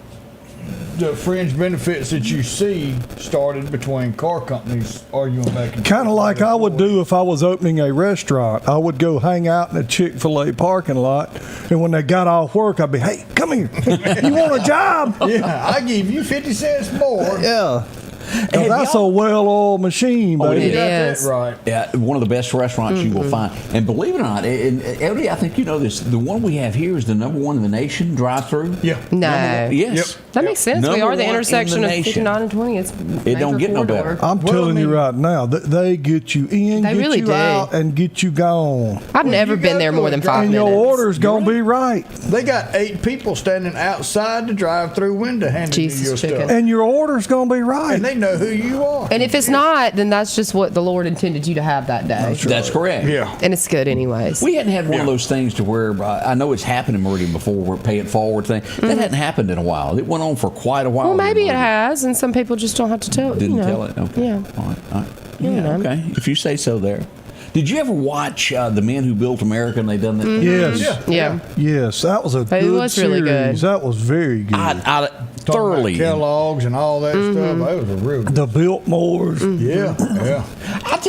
the fringe benefits that you see started between car companies arguing back and Kind of forth. like I would do if I was opening a restaurant. I would go hang out in a Chick-fil-A parking lot, and when they got off work, I'd be, hey, come here. You want a job? Yeah, I give you 50 cents more. Yeah. Now, that's a well-oiled machine, Oh, baby. it You got is. that right. Yeah, one of the best restaurants you will find. And believe it or not, and Elodie, I think you know this, the one we have here is the #1 in the nation, drive-through. Yeah. No. Yes. That makes sense. We Number are the one in intersection the of nation. 59 and 20. It's It don't get no better. I'm telling you right now, they get you in, They get really you do. out, and get you gone. I've never you been go there to more a than drive- 5 And minutes. your order's going to be right. They got 8 people standing outside the drive-through window handing Jesus you your chicken. stuff. And your order's going to be right. And they know who you are. And if it's not, then that's just what the Lord intended you to have that day. That's correct. Yeah. And it's good anyways. We hadn't had one of those things to where I know it's happened in Meridian before, where pay it forward thing. That hadn't happened in a while. It went on for quite a while. Well, maybe it has, and some people just don't have to tell it. Didn't tell it. Okay. Yeah. All right. Yeah. Okay. If you say so, there. Did you ever watch The Men Who Built America? And they done that. Yes. Yeah. Yes, that was a good was really series. good. That was very good. I thoroughly. Kellogg's and all that stuff. That was a real. The Biltmores. Yeah.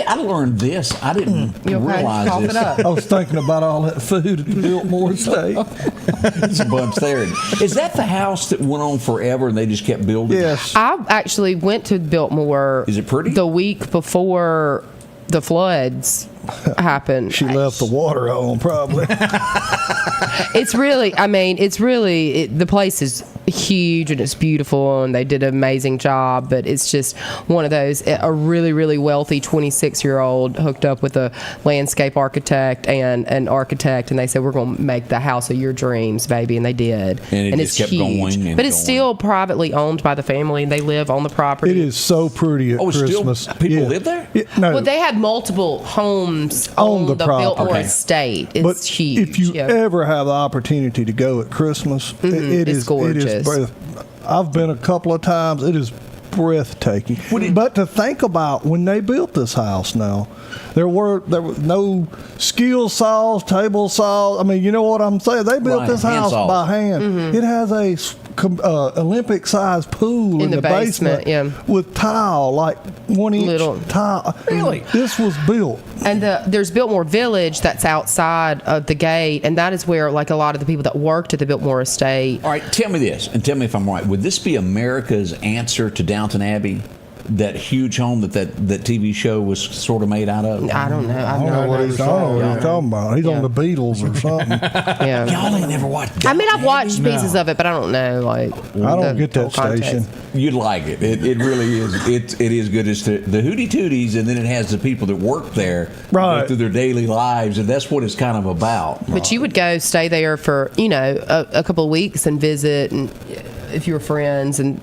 I learned this. I didn't realize Cough this. it up. I was thinking about all that food at the Biltmore Estate. It's a bunch there. Is that the house that went on forever and they just kept building? Yes. I actually went to Biltmore. Is it pretty? The week before the floods happened. She left the water on, probably. It's really, the place is huge and it's beautiful and they did an amazing job, but it's just one of those, a really, really wealthy 26-year-old hooked up with a landscape architect and an architect, and they said, we're going to make the house of your dreams, baby, and they did. And it it's just kept huge. going and but it's going. still privately owned by the family and they live on the property. It is so pretty at Christmas. Still people live there? Yeah, no. Well, they have multiple homes on the property. Biltmore Estate. It's but huge. if you ever have the opportunity to go at Christmas, it's gorgeous. It is I've been a couple of times. It is breathtaking. But to think about when they built this house now, there were no skill saws, table saws. I mean, you know what I'm saying? They built this house by hand. It has a Olympic-sized pool in the basement with tile, like 1-inch tile. Really? This was built. And there's Biltmore Village that's outside of the gate, and that is where like a lot of the people that worked at the Biltmore Estate. All right, tell me this, and tell me if I'm right. Would this be America's answer to Downton Abbey? That huge home that TV show was sort of made out of? I don't know. I don't know what he's talking about. He's on the Beatles or something. Y'all ain't never watched Downton I mean, I've watched pieces of it, but I don't know. Like, I don't get that station. You'd like it. It really is. It is good. It's the Hootie Tooties, and then it has the people that work there go through their daily lives, and that's what it's kind of about. But you would go stay there for a couple of weeks and visit, and if you were friends, and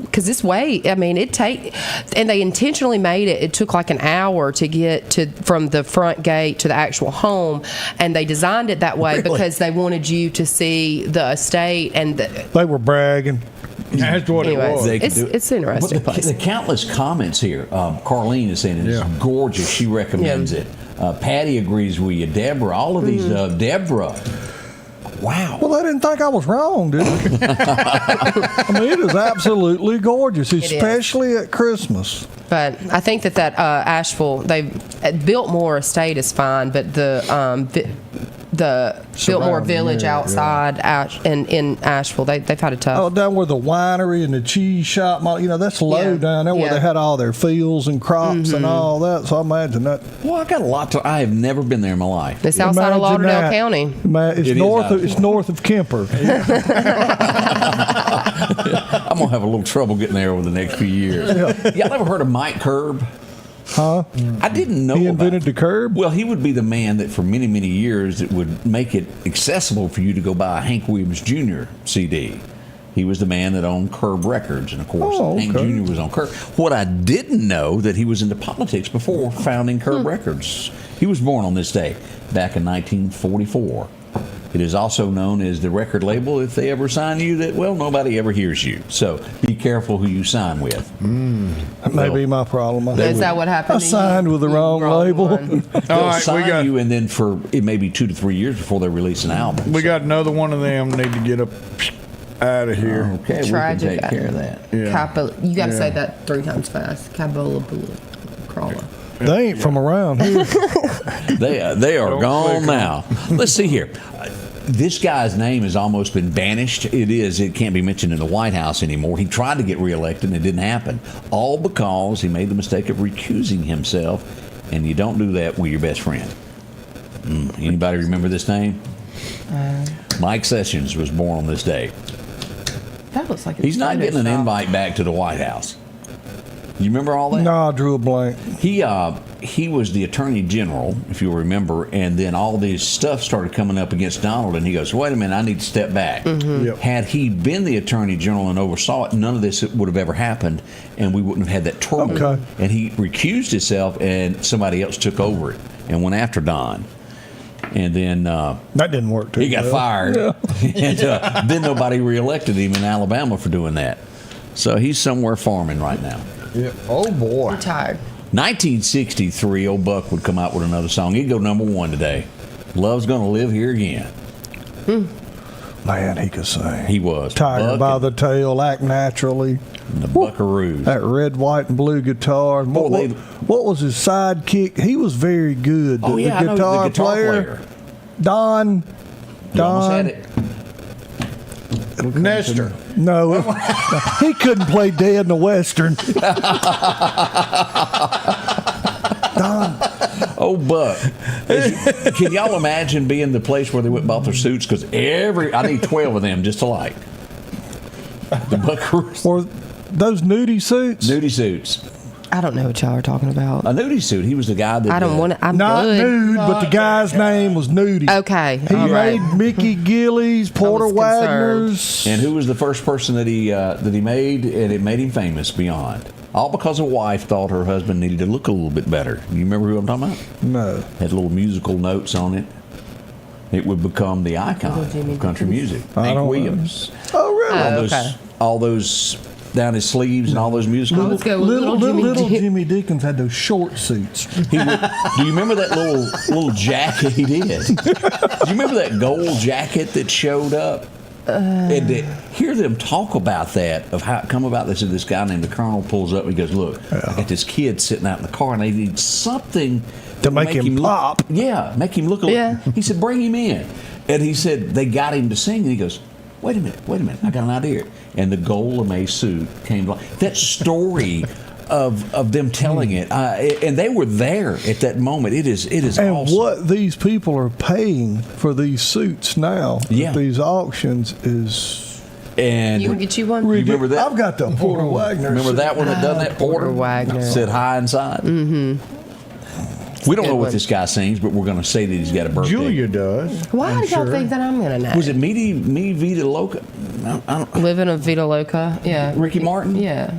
because this way, I mean, and they intentionally made it. It took like an hour to get from the front gate to the actual home, and they designed it that way because they wanted you to see the estate, and they were bragging. That's what it was. It's interesting. The countless comments here. Carlene is saying it's gorgeous. She recommends it. Patty agrees with you. Deborah, all of these. Deborah. Wow. Well, they didn't think I was wrong, did they? I mean, it is absolutely gorgeous, especially at Christmas. But I think that Asheville, Biltmore Estate is fine, but the Biltmore Village outside in Asheville, they've had a tough. Oh, down where the winery and the cheese shop, that's low down there where they had all their fields and crops and all that. So I imagine that. Well, I got a lot to. I have never been there in my life. It's outside of Lauderdale County. It's north of Kemper. I'm gonna have a little trouble getting there over the next few years. Y'all ever heard of Mike Curb? Huh? I didn't know he invented the curb. Well, he would be the man that for many, many years it would make it accessible for you to go buy a Hank Williams Jr. CD. He was the man that owned Curb Records, and of course, Hank Jr. was on Curb. What I didn't know that he was into politics before founding Curb Records. He was born on this day back in 1944. It is also known as the record label. If they ever sign you, that nobody ever hears you. So be careful who you sign with. That may be my problem. Is that what happened? I signed with the wrong label. They'll sign you, and then it may be 2 to 3 years before they release an album. We got another one of them need to get up out of here. Okay, Tragic. we can take care of that. Yeah. You got to say that 3 times fast. Cabola crawler. They ain't from around here. They are gone now. Let's see here. This guy's name has almost been banished. It can't be mentioned in the White House anymore. He tried to get reelected and it didn't happen. All because he made the mistake of recusing himself, and you don't do that with your best friend. Anybody remember this name? Mike Sessions was born on this day. That looks like he's not getting an invite back to the White House. You remember all that? No, I drew a blank. He he was the attorney general, if you'll remember, and then all this stuff started coming up against Donald, and he goes, wait a minute, I need to step back. Yep. Had he been the attorney general and oversaw it, none of this would have ever happened, and we wouldn't have had that turmoil. Okay. And he recused himself, and somebody else took over it and went after Don. And then that didn't work too he got well. fired. Yeah. And then nobody reelected him in Alabama for doing that. So he's somewhere farming right now. Yeah. Oh boy. Retired. 1963, old Buck would come out with another song. He'd go #1 today. Love's Gonna Live Here Again. Man, he could sing. He was. Tiger Buck by the tail, act naturally. and the Buckaroos. That red, white, and blue guitar. What was his sidekick? He was very good. Oh, yeah, I know, the guitar player. Don. You almost had it. Nestor. No, he couldn't play Dead in the Western. Don. Oh, Buck. Can y'all imagine being the place where they went and bought their suits? Because I need 12 of them just alike. The Buckaroos. Or those nudie suits? Nudie suits. I don't know what y'all are talking about. A nudie suit. He was the guy that. I don't want to. I'm Not good. nude, but the guy's name was Nudie. Okay. He all right. made Mickey Gillies, Porter I was concerned. Wagner's. And who was the first person that he made, and it made him famous beyond? All because a wife thought her husband needed to look a little bit better. You remember who I'm talking about? No. Had little musical notes on it. It would become the icon of country music. Hank Williams. Oh, really? All those down his sleeves and all those musical. Let's go with little Jimmy Dickens had those short suits. Do you remember that little jacket he did? Do you remember that gold jacket that showed up? And to hear them talk about that, of how it come about, this guy named the Colonel pulls up and he goes, look, I got this kid sitting out in the car and they need something to make him pop. Make him look a little. He said, bring him in. And he said, they got him to sing. And he goes, wait a minute, I got an idea. And the gold lame suit came to life. That story of them telling it, and they were there at that moment. It is and awesome. what these people are paying for these suits now at these auctions is. And you can get you one. Remember that? I've got the Porter Wagner. Remember that one that done that? Porter Wagner said hi inside. Mm-hmm. We don't know what this guy sings, but we're going to say that he's got a birthday. Julia does. Why do y'all think that I'm going to know? Was it Me Vida Loca? I don't. Living a Vida Loca? Yeah. Ricky Martin? Yeah.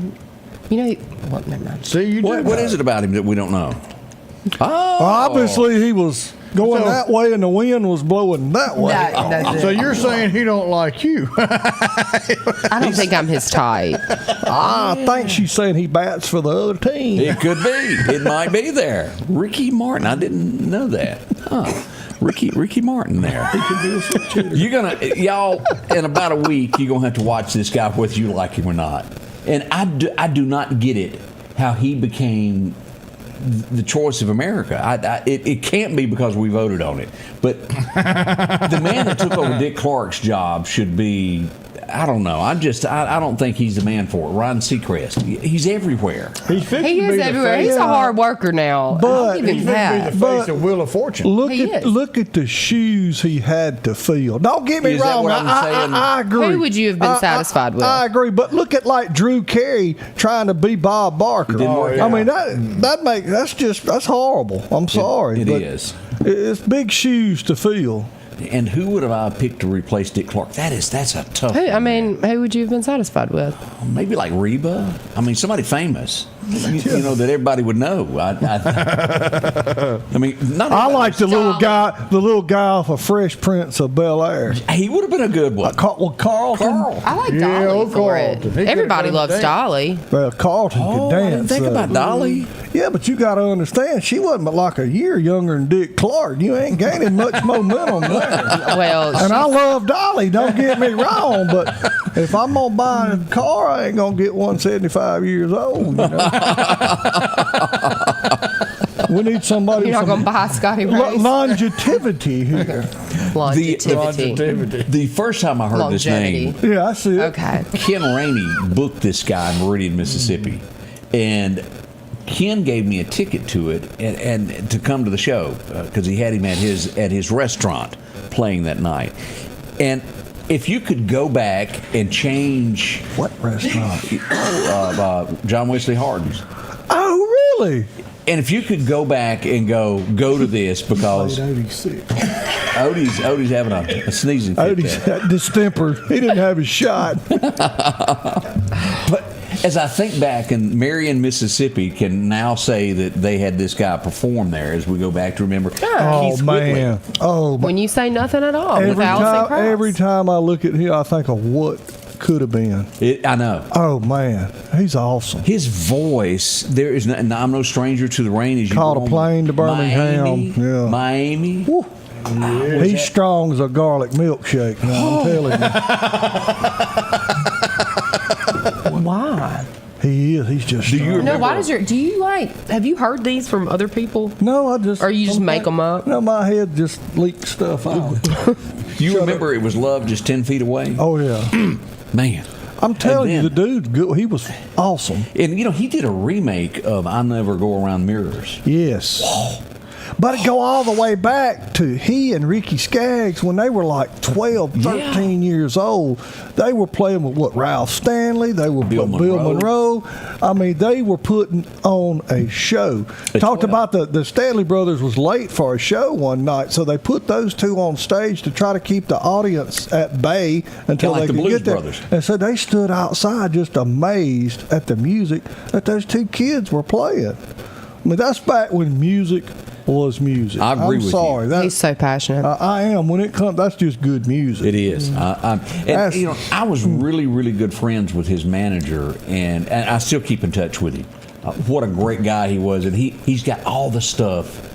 You know, what? Never mind. See, what is it about him that we don't know? Oh, obviously he was going that way and the wind was blowing that way. So you're saying he don't like you? I don't think I'm his type. I think she's saying he bats for the other team. It could be. It might be there. Ricky Martin. I didn't know that. Huh. Ricky Martin there. He could be a switch hitter. Y'all, in about a week, you're going to have to watch this guy whether you like him or not. And I do not get it, how he became the choice of America. It can't be because we voted on it. But the man that took over Dick Clark's job should be, I don't know. I don't think he's the man for it. Ryan Seacrest. He's everywhere. He is everywhere. He's a hard worker now. But I'll give him that. Be the face of Wheel of Fortune. Look at the shoes he had to fill. Don't get me wrong. I agree. Who would you have been satisfied with? I agree. But look at like Drew Carey trying to be Bob Barker. I mean that's horrible. I'm sorry. It is. It's big shoes to fill. And who would have I picked to replace Dick Clark? That's a tough one. Who would you have been satisfied with? Maybe like Reba. I mean, somebody famous. You know, that everybody would know. I mean, I like the little guy off of Fresh Prince of Bel-Air. He would have been a good one. Carlton. I like Dolly for it. Everybody loves Dolly. Well, Carlton could dance. I didn't think about Dolly. Yeah, but you got to understand, she wasn't but like a year younger than Dick Clark. You ain't gaining much momentum there. Well, and I love Dolly, don't get me wrong, but if I'm going to buy a car, I ain't going to get one 75 years old. You know? We need somebody. You're not going to buy Scotty Ray? Longevity here. Longevity. The first time I heard this name, yeah, I see it. Okay. Ken Rainey booked this guy in Meridian, Mississippi, and Ken gave me a ticket to it and to come to the show because he had him at his restaurant playing that night. And if you could go back and change what restaurant? John Wesley Hardin's. Oh, really? And if you could go back and go to this, because Odie's sick. Odie's having a sneezing fit. Odie's distemper. He didn't have his shot. But as I think back, and Marion, Mississippi can now say that they had this guy perform there, as we go back to remember. Keith man. Whitley. Oh, when you say nothing at all with Allison Krauss. Every time I look at him, I think of what could have been. I know. Oh man, he's awesome. His voice. There is. And I'm no stranger to the rain. As you Caught a plane to Birmingham. Miami. Woo. Yeah. He's strong as a garlic milkshake. Now, I'm telling you. Why? He is. He's just. Do you like? Have you heard these from other people? No, I just. Or you just make them up? No, my head just leaks stuff out. You remember it was Love just 10 feet away? Oh yeah. Man. I'm telling you, the dude, good. He was awesome. And he did a remake of "I Never Go Around Mirrors." Yes. Whoa. But it go all the way back to he and Ricky Skaggs when they were like 12, 13 years old. They were playing with Ralph Stanley. They were Bill Monroe. I mean, they were putting on a show. Talked about the Stanley brothers was late for a show one night, so they put those two on stage to try to keep the audience at bay until they could get there. Brothers. And so they stood outside just amazed at the music that those two kids were playing. I mean, that's back when music was music. I agree with you. He's so passionate. I am. When it comes, that's just good music. It is. I was really, really good friends with his manager, and I still keep in touch with him. What a great guy he was, and he's got all the stuff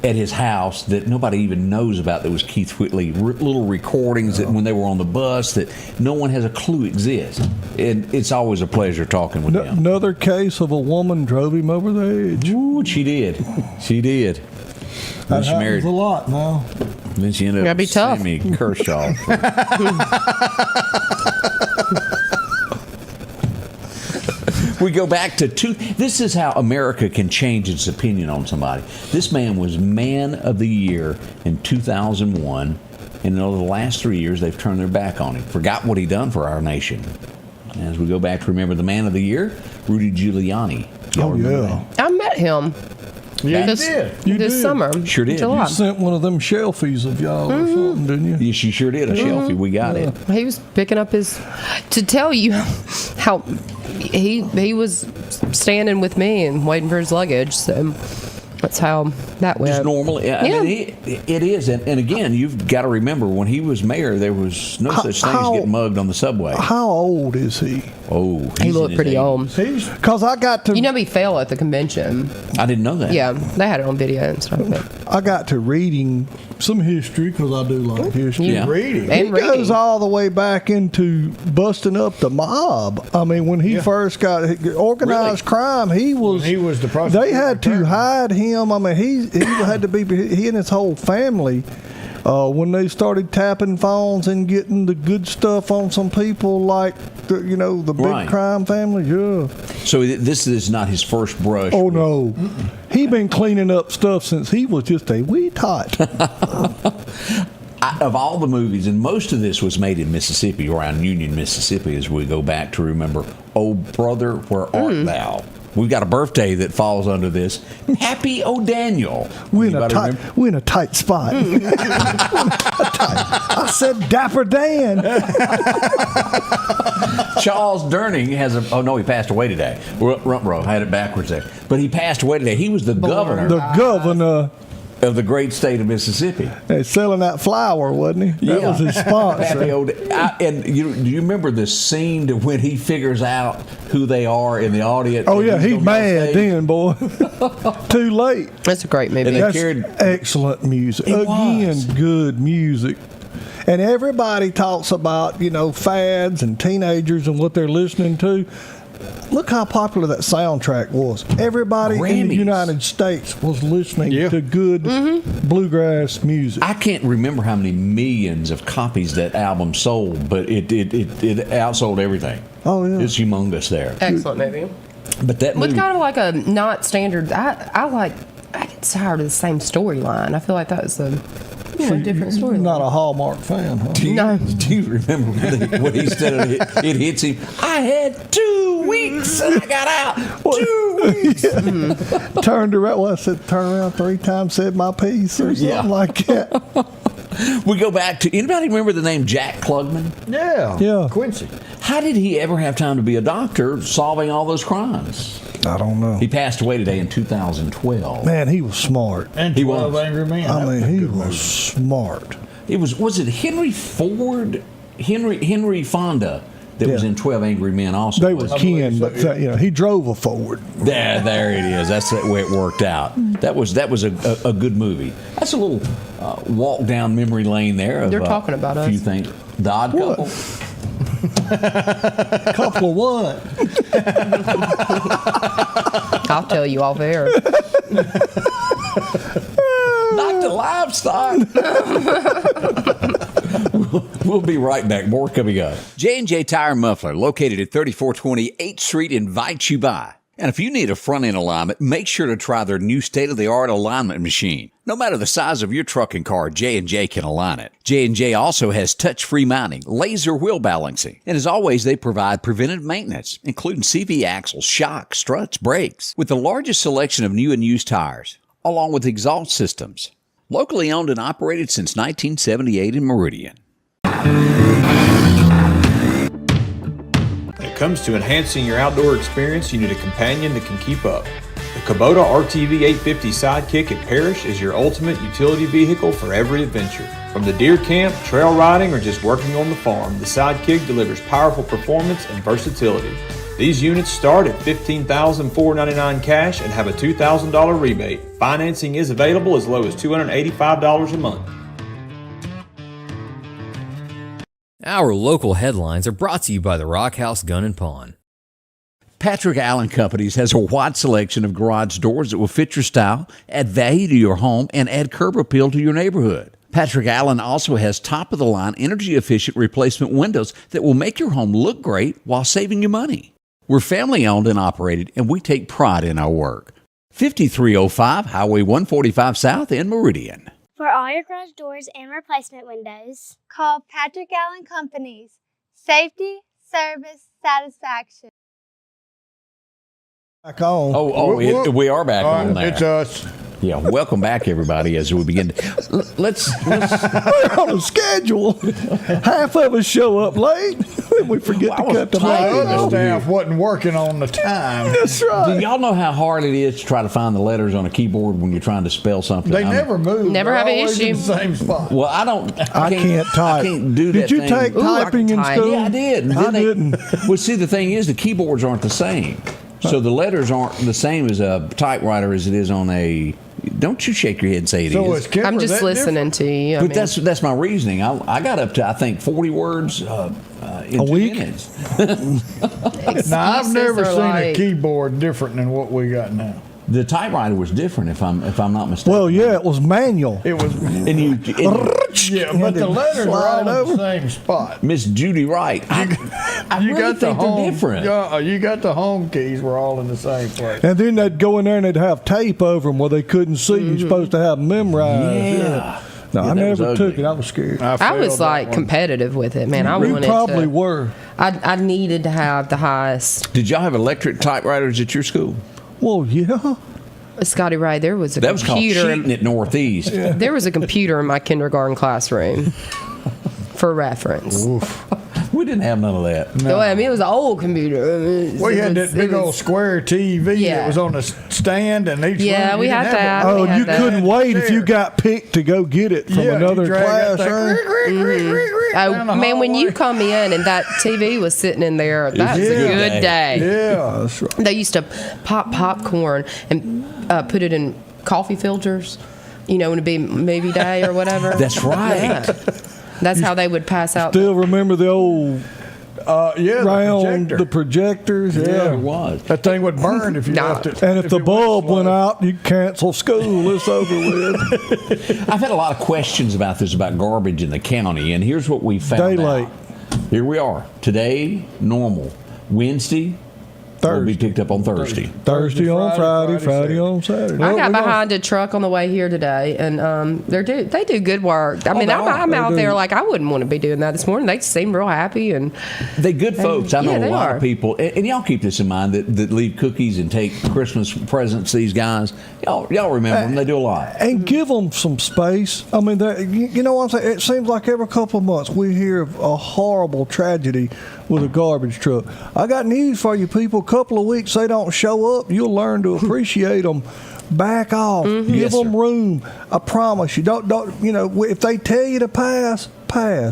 at his house that nobody even knows about. That was Keith Whitley little recordings that when they were on the bus that no one has a clue exist. And it's always a pleasure talking with him. Another case of a woman drove him over the edge. Ooh, she did. She did. That happens a lot now. Then she ended up Sammy Kershaw. We go back to this is how America can change its opinion on somebody. This man was Man of the Year in 2001, and over the last 3 years, they've turned their back on him. Forgot what he done for our nation. As we go back to remember the Man of the Year, Rudy Giuliani. Oh, yeah. I met him. Yeah, you did. Summer. Sure did. July. You sent one of them shelfies of y'all or something, didn't you? Yes, you sure did. A shelfie. We got it. He was picking up his. To tell you how he was standing with me and waiting for his luggage. So that's how that went. Just normally. I mean, it is. And again, you've got to remember when he was mayor, there was no such thing as getting mugged on the subway. How old is he? Oh, he looked pretty old. Because I got to. He fell at the convention. I didn't know that. Yeah, they had it on video and stuff. I got to reading some history because I do like history. Yeah. Reading. He goes all the way back into busting up the mob. I mean, when he first got organized crime, he was the prosecutor. They had to hide him. I mean, he had to be. He and his whole family. When they started tapping phones and getting the good stuff on some people like the big crime family, So this is not his first brush. Oh no, he been cleaning up stuff since he was just a wee tot. Of all the movies, and most of this was made in Mississippi, around Union, Mississippi, as we go back to remember, "Oh brother, where art thou?" We've got a birthday that falls under this. Happy O'Daniel. We're in a tight spot. I said Dapper Dan. Charles Durning has he passed away today. Rumpro, I had it backwards there. But he passed away today. He was the governor. The governor of the great state of Mississippi. Selling that flour, wasn't he? That was his sponsor. And do you remember the scene to when he figures out who they are in the audience? Oh, yeah, he's mad then, boy. Too late. That's a great movie. That's excellent music. Good music. And everybody talks about, fads and teenagers and what they're listening to. Look how popular that soundtrack was. Everybody in the United States was listening to good bluegrass music. I can't remember how many millions of copies that album sold, but it outsold everything. Oh, yeah. It's humongous there. Excellent movie. But that movie... With kind of like a not standard... I get tired of the same storyline. I feel like that was a... different story. Not a Hallmark fan, huh? Do you remember when he said it hits him? I had 2 2 weeks and I got out. 2 weeks. Turned around. Well, I said, turn around 3 times, said my piece or something like that. We go back to, anybody remember the name Jack Klugman? Yeah. Quincy. How did he ever have time to be a doctor solving all those crimes? I don't know. He passed away today in 2012. Man, he was smart. And 12 Angry Men. I mean, he was smart. It was it Henry Fonda that was in 12 Angry Men also? They were kin, but he drove a Ford. There it is. That's the way it worked out. That was a good movie. That's a little walk down memory lane there. They're talking about us. A few things. The Odd Couple. Couple of what? I'll tell you off air. Not the livestock. We'll be right back. More coming up. J&J Tire and Muffler, located at 3420 8th Street, invites you by. And if you need a front-end alignment, make sure to try their new state-of-the-art alignment machine. No matter the size of your truck and car, J&J can align it. J&J also has touch-free mounting, laser wheel balancing, and as always, they provide preventive maintenance, including CV axles, shocks, struts, brakes, with the largest selection of new and used tires, along with exhaust systems. Locally owned and operated since 1978 in Meridian. When it comes to enhancing your outdoor experience, you need a companion that can keep up. The Kubota RTV 850 Sidekick at Parrish is your ultimate utility vehicle for every adventure. From the deer camp, trail riding, or just working on the farm, the Sidekick delivers powerful performance and versatility. These units start at $15,499 cash and have a $2,000 rebate. Financing is available as low as $285 a month. Our local headlines are brought to you by the Rock House Gun and Pawn. Patrick Allen Companies has a wide selection of garage doors that will fit your style, add value to your home, and add curb appeal to your neighborhood. Patrick Allen also has top-of-the-line, energy-efficient replacement windows that will make your home look great while saving you money. We're family-owned and operated, and we take pride in our work. 5305 Highway 145 South in Meridian. For all your garage doors and replacement windows, call Patrick Allen Companies. Safety, service, satisfaction. Back on. We are back on there. It's us. Yeah, welcome back, everybody, as we begin. Let's We're on a schedule. Half of us show up late. We forget to cut the mic. The staff wasn't working on the time. That's right. Do y'all know how hard it is to try to find the letters on a keyboard when you're trying to spell something? They never move. Never They're have an always issue. in the same spot. Well, I can't type. I can't do that. Did you take typing in school? Yeah, I did. I didn't. Well, see, the thing is, the keyboards aren't the same. So the letters aren't the same as a typewriter as it is on a. Don't you shake your head and say it is. I'm just listening to you. But that's my reasoning. I got up to, I think, 40 words in a 2 week? minutes. Now, I've never seen a keyboard different than what we got now. The typewriter was different, if I'm not mistaken. Well, yeah, it was manual. It was, yeah, but the letters are all in the same spot. Miss Judy Wright. I really got think they're different. You got the home keys were all in the same place. And then they'd go in there and they'd have tape over them where they couldn't see. You're supposed to have them memorized. Yeah. No, Yeah, I never took ugly. it. I was scared. I was like competitive with it, man. I You wanted probably to. were. I needed to have the highest. Did y'all have electric typewriters at your school? Well, yeah. Scotty Ray, there was a That was called computer. cheating at Northeast. There was a computer in my kindergarten classroom for reference. We didn't have none of that. No. I mean, it was an old computer. We had that big old square TV that was on a stand, and each room, we had that. Oh, we had you that. couldn't wait if you got picked to go get it from another classroom. Oh, man, when you come in and that TV was sitting in there, that's a good day. Yeah, that's right. They used to pop popcorn and put it in coffee filters, when it'd be movie day or whatever. That's right. Yeah. That's how they would pass out. Still remember the old round the projectors? Yeah, it was. That thing would burn if you left it. And if the bulb went out, you cancel school. It's over with. I've had a lot of questions about this, about garbage in the county, and here's what we found Daylight. out. Here we are. Today, normal. Wednesday, will be picked up on Thursday. Thursday on Friday on Saturday. I got behind a truck on the way here today, and they do good work. I mean, I'm out there like I wouldn't want to be doing that this morning. They seem real happy, and they're good folks. I know a lot of people, and y'all keep this in mind that leave cookies and take Christmas presents. These guys, y'all remember them. They do a lot. And give them some space. I mean, you know what I'm saying? It seems like every couple of months we hear of a horrible tragedy with a garbage truck. I got news for you people. A couple of weeks they don't show up, you'll learn to appreciate them. Back off. Give them room. I promise you. Don't. If they tell you to pass.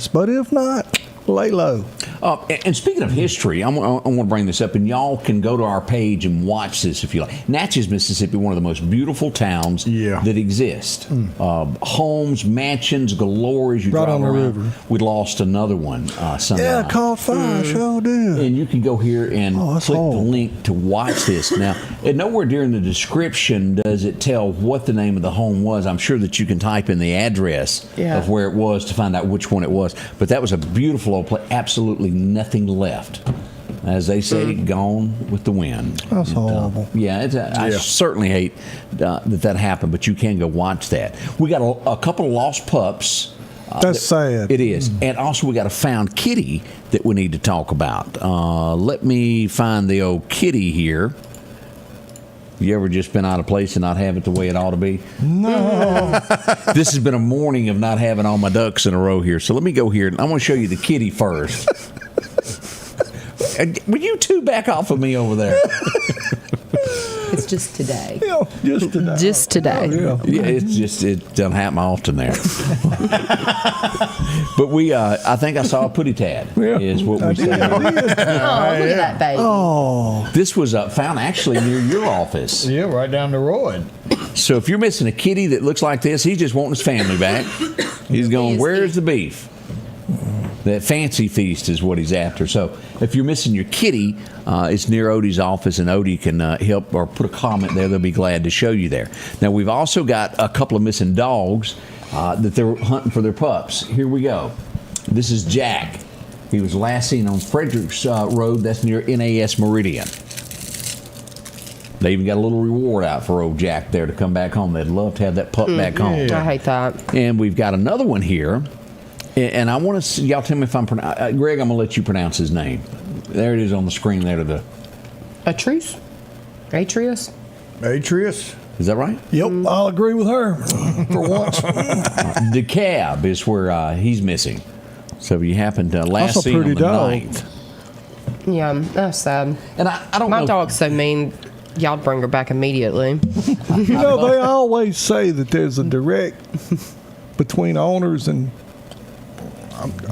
But if not, lay low. And speaking of history, I want to bring this up, and y'all can go to our page and watch this if you like. Natchez, Mississippi, one of the most beautiful towns that exist. Homes, mansions galore as you drive on the around. river. We lost another one Sunday night. Caught fire, sure did. And you can go here and click the link to watch this. Now, and nowhere during the description does it tell what the name of the home was. I'm sure that you can type in the address of where it was to find out which one it was. But that was a beautiful old place. Absolutely nothing left. As they say, gone with the wind. That's horrible. I certainly hate that happened, but you can go watch that. We got a couple of lost pups. That's sad. It is. And also we got a found kitty that we need to talk about. Let me find the old kitty here. You ever just been out of place and not have it the way it ought to be? No. This has been a morning of not having all my ducks in a row here. So let me go here. I want to show you the kitty first. Will you two back off of me over there? it's just today. Yeah, just today. Just today. It doesn't happen often there. But I think I saw a putty tad. Is what we said. Oh, look at that baby. Oh, this was found actually near your office. Yeah, right down the road. So if you're missing a kitty that looks like this, he's just wanting his family back. He's going, where's the beef? That fancy feast is what he's after. So if you're missing your kitty, it's near Odie's office, and Odie can help or put a comment there. They'll be glad to show you there. Now, we've also got a couple of missing dogs that they're hunting for their pups. Here we go. This is Jack. He was last seen on Fredericks Road. That's near NAS Meridian. They even got a little reward out for old Jack there to come back home. They'd love to have that pup back home. I hate that. And we've got another one here. And I want to, y'all tell me if I'm pronouncing, Greg, I'm going to let you pronounce his name. There it is on the screen there to the. Atreus? Atreus? Is that right? Yep, I'll agree with her for once. The cab is where he's missing. So if you happen to last see him on the dog. 9th. Yeah, that's sad. And I don't know. My dog's so mean, y'all bring her back immediately. They always say that there's a direct between owners and.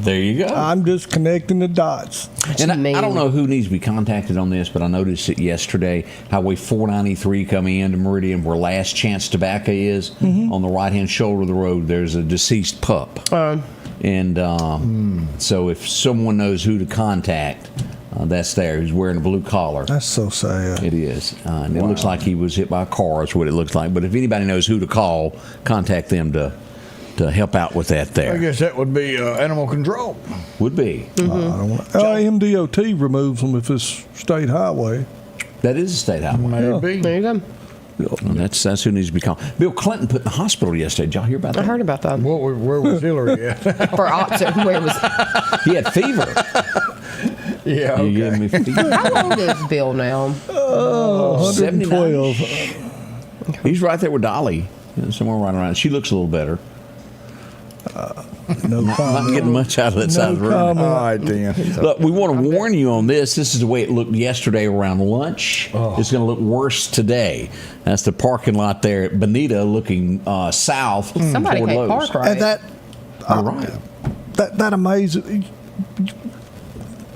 There you go. I'm just connecting the dots. And I don't know who needs to be contacted on this, but I noticed it yesterday. Highway 493 coming into Meridian, where Last Chance Tobacco is, on the right-hand shoulder of the road. There's a deceased pup. So if someone knows who to contact, that's there. He's wearing a blue collar. That's so sad. It is. And it looks like he was hit by a car is what it looks like. But if anybody knows who to call, contact them to help out with that there. I guess that would be animal control. Would be. MDOT removes them if it's state highway. That is a state highway. Maybe. There you go. And that's who needs to be called. Bill Clinton put in the hospital yesterday. Did y'all hear about that? I heard about that. Where was Hillary at? For opposite, where was he had fever. Yeah, okay. You gave me fever. How old is Bill now? 112. He's right there with Dolly. Somewhere right around. She looks a little better. Not getting much out of that side of the room. All right, Dan. Look, we want to warn you on this. This is the way it looked yesterday around lunch. It's going to look worse today. That's the parking lot there at Bonita looking south. Somebody can't park right. And that, right. That amazes.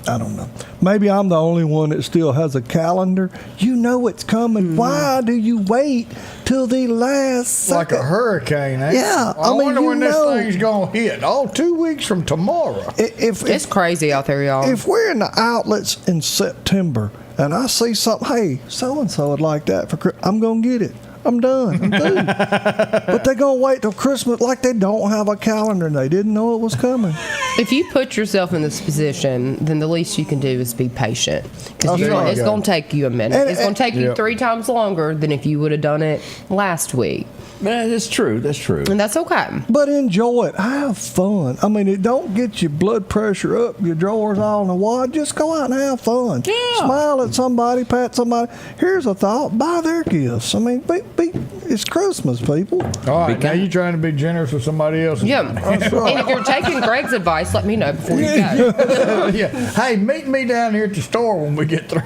I don't know. Maybe I'm the only one that still has a calendar. You know it's coming. Why do you wait till the last second? Like a hurricane, eh? Yeah. I wonder when this thing's going to hit. 2 weeks from tomorrow. It's crazy out there, y'all. If we're in the outlets in September and I see something, hey, so-and-so would like that for Christmas, I'm going to get it. I'm done. I'm through. But they're going to wait till Christmas like they don't have a calendar and they didn't know it was coming. If you put yourself in this position, then the least you can do is be patient. Because it's going to take you a minute. It's going to take you 3 times longer than if you would have done it last week. That's true. That's true. And that's okay. But enjoy it. Have fun. I mean, it don't get your blood pressure up, your drawers all in the wad. Just go out and have fun. Yeah. Smile at somebody, pat somebody. Here's a thought. Buy their gifts. I mean, it's Christmas, people. All right, now you're trying to be generous with somebody else's money. That's right. And if you're taking Greg's advice, let me know before you go. Yeah. Hey, meet me down here at the store when we get through.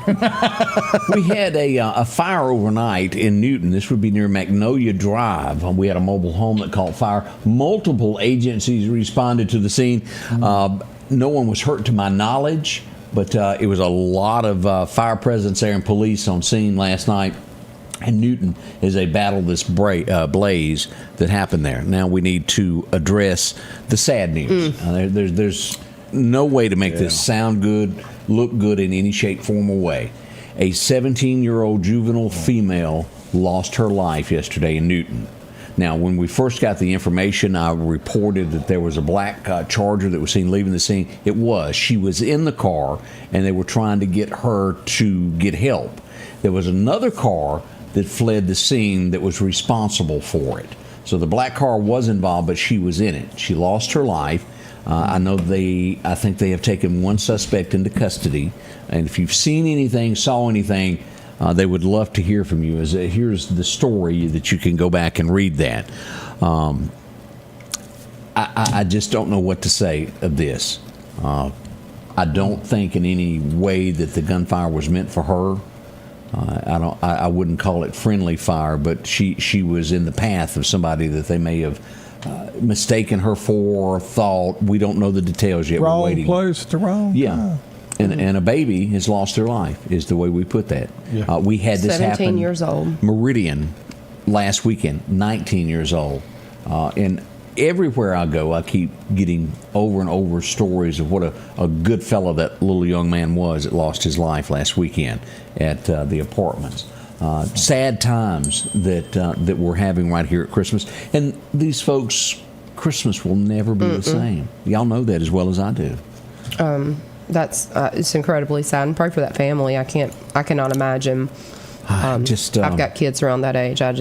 We had a fire overnight in Newton. This would be near Magnolia Drive. We had a mobile home that caught fire. Multiple agencies responded to the scene. No one was hurt to my knowledge, but it was a lot of fire presence there and police on scene last night in Newton as they battled this blaze that happened there. Now we need to address the sad news. There's no way to make this sound good, look good in any shape, form, or way. A 17-year-old juvenile female lost her life yesterday in Newton. Now, when we first got the information, I reported that there was a black Charger that was seen leaving the scene. It was. She was in the car, and they were trying to get her to get help. There was another car that fled the scene that was responsible for it. So the black car was involved, but she was in it. She lost her life. I think they have taken one suspect into custody. And if you've seen anything, saw anything, they would love to hear from you. Here's the story that you can go back and read that. I just don't know what to say of this. I don't think in any way that the gunfire was meant for her. I wouldn't call it friendly fire, but she was in the path of somebody that they may have mistaken her for, or thought. We don't know the details yet. Wrong We're waiting. place at the wrong time. And a baby has lost their life, is the way we put that. Yeah. We had this 17 happen. years old. Meridian last weekend, 19 years old. And everywhere I go, I keep getting over and over stories of what a good fellow that little young man was that lost his life last weekend at the apartments. Sad times that we're having right here at Christmas. And these folks, Christmas will never be the same. Y'all know that as well as I do. That's it's incredibly sad, and pray for that family. I cannot imagine. I've got kids around that age. I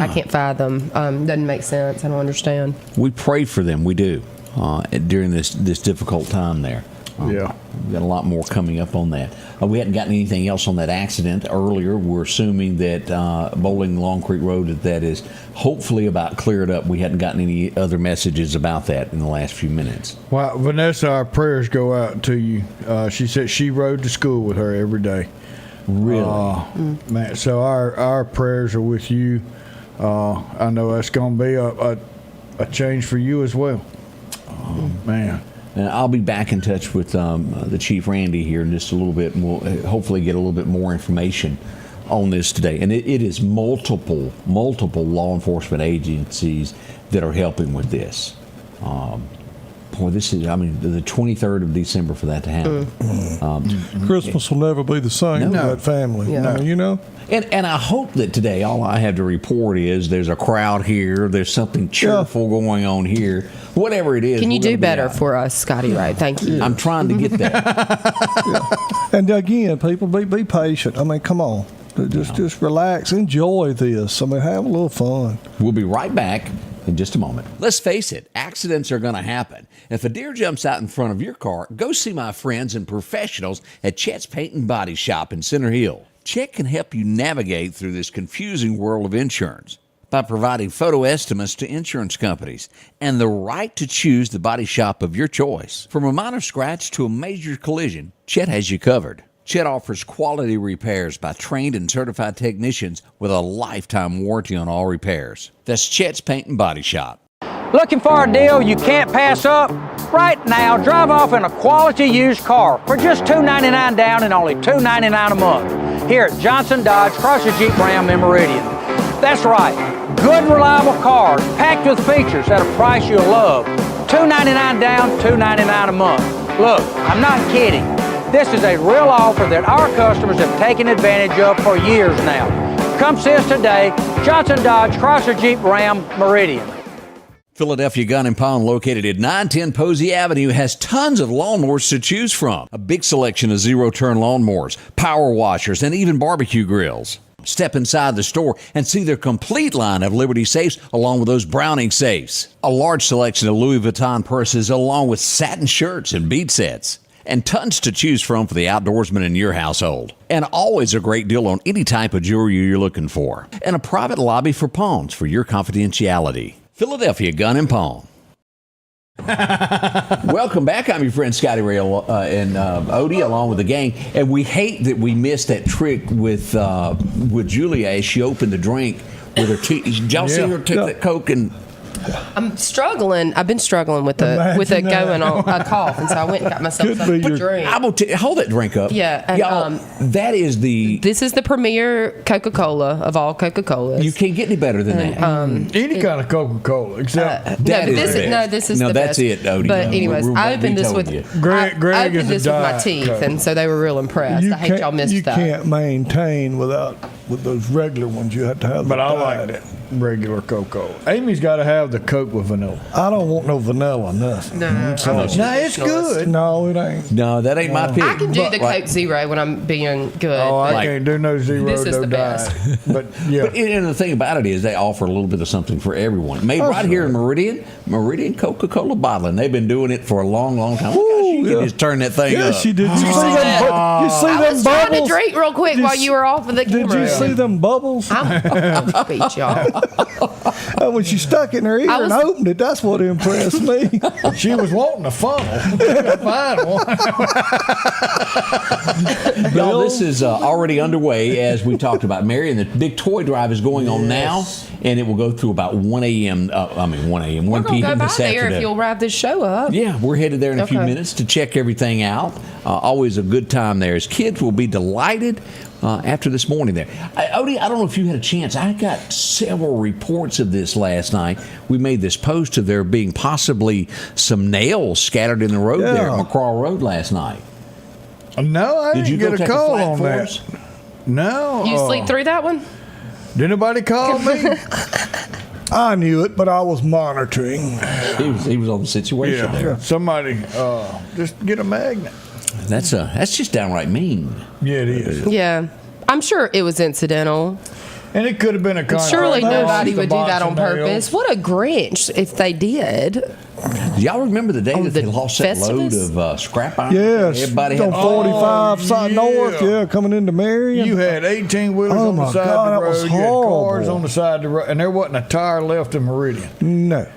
can't fathom. Doesn't make sense. I don't understand. We pray for them. We do during this difficult time there. We've got a lot more coming up on that. We hadn't gotten anything else on that accident earlier. We're assuming that Bowling Long Creek Road, that is hopefully about cleared up. We hadn't gotten any other messages about that in the last few minutes. Well, Vanessa, our prayers go out to you. She said she rode to school with her every day. Really? Man, so our prayers are with you. I know that's going to be a change for you as well. Man. And I'll be back in touch with the Chief Randy here in just a little bit, and we'll hopefully get a little bit more information on this today. And it is multiple law enforcement agencies that are helping with this. This is, the 23rd of December for that to happen. Christmas will never be the same with that family. No. And I hope that today all I have to report is there's a crowd here, there's something cheerful going on here. Whatever it is. Can you do better for us, Scotty Ray? Thank you. I'm trying to get that. And again, people, be patient. I mean, come on. Just relax. Enjoy this. I mean, have a little fun. We'll be right back in just a moment. Let's face it, accidents are going to happen. If a deer jumps out in front of your car, go see my friends and professionals at Chet's Paint and Body Shop in Center Hill. Chet can help you navigate through this confusing world of insurance by providing photo estimates to insurance companies and the right to choose the body shop of your choice. From a minor scratch to a major collision, Chet has you covered. Chet offers quality repairs by trained and certified technicians with a lifetime warranty on all repairs. That's Chet's Paint and Body Shop. Looking for a deal you can't pass up? Right now, drive off in a quality used car for just $299 down and only $299 a month here at Johnson Dodge Chrysler Jeep Ram in Meridian. That's right, good and reliable cars packed with features at a price you'll love. $299 down, $299 a month. Look, I'm not kidding. This is a real offer that our customers have taken advantage of for years now. Come see us today, Johnson Dodge Chrysler Jeep Ram Meridian. Philadelphia Gun & Pawn, located at 910 Posey Avenue, has tons of lawnmowers to choose from. A big selection of zero-turn lawnmowers, power washers, and even barbecue grills. Step inside the store and see their complete line of Liberty safes along with those Browning safes. A large selection of Louis Vuitton purses along with satin shirts and bead sets. And tons to choose from for the outdoorsman in your household. And always a great deal on any type of jewelry you're looking for. And a private lobby for pawns for your confidentiality. Philadelphia Gun & Pawn. Welcome back. I'm your friend Scotty Ray and Odie along with the gang. And we hate that we missed that trick with Julia as she opened the drink with her teeth. Did y'all see her take that Coke and... I'm struggling. I've been struggling with going on a cough, and so I went and got myself a drink. I will hold that drink up. Yeah, and, y'all. This is the premier Coca-Cola of all Coca-Colas. You can't get any better than that. Any kind of Coca-Cola, except this is the best. That's it, Odie. But anyways, I opened this with Greg opened this with my teeth, and so they were real impressed. I hate y'all missed that. You can't maintain with those regular ones. You have to have. But I like it. Regular Coca-Cola. Amy's got to have the Coke with vanilla. I don't want no vanilla, nothing. No, it's good. No, it ain't. No, that ain't my pick. I can do the Coke Zero when I'm being good. Oh, I can't do no zero, this is no the diet. best. But yeah. And the thing about it is they offer a little bit of something for everyone. Made right here in Meridian Coca-Cola bottling. They've been doing it for a long, long time. Look how she can just turn that thing up. Yeah, she did. You see I them was bubbles? trying to drink real quick while you were off of the camera. Did you see them bubbles? I'll beat y'all. When she stuck it in her ear and opened it, that's what impressed me. She was wanting a funnel. Find one. Y'all, this is already underway, as we talked about. Marion, the big toy drive is going on now, and it will go through about 1 a.m. 1 p.m. this afternoon. If you'll wrap this show up. Yeah, we're headed there in a few minutes to check everything out. Always a good time there. As kids will be delighted after this morning there. Odie, I don't know if you had a chance. I got several reports of this last night. We made this post of there being possibly some nails scattered in the road there at McCraw Road last night. No, I didn't get a call on that. No. You sleep through that one? Did anybody call me? I knew it, but I was monitoring. He was on the situation there. Somebody just get a magnet. That's just downright mean. Yeah, it is. Yeah. I'm sure it was incidental. And it could have been a contract. Surely nobody would do that on purpose. What a Grinch if they did. Do y'all remember the day that they lost that load of scrap iron? Yes. Everybody had 45 north, coming into Marion. You had 18-wheelers on the side of the road. You had cars on the side of the road. And there wasn't a tire left in Meridian. No.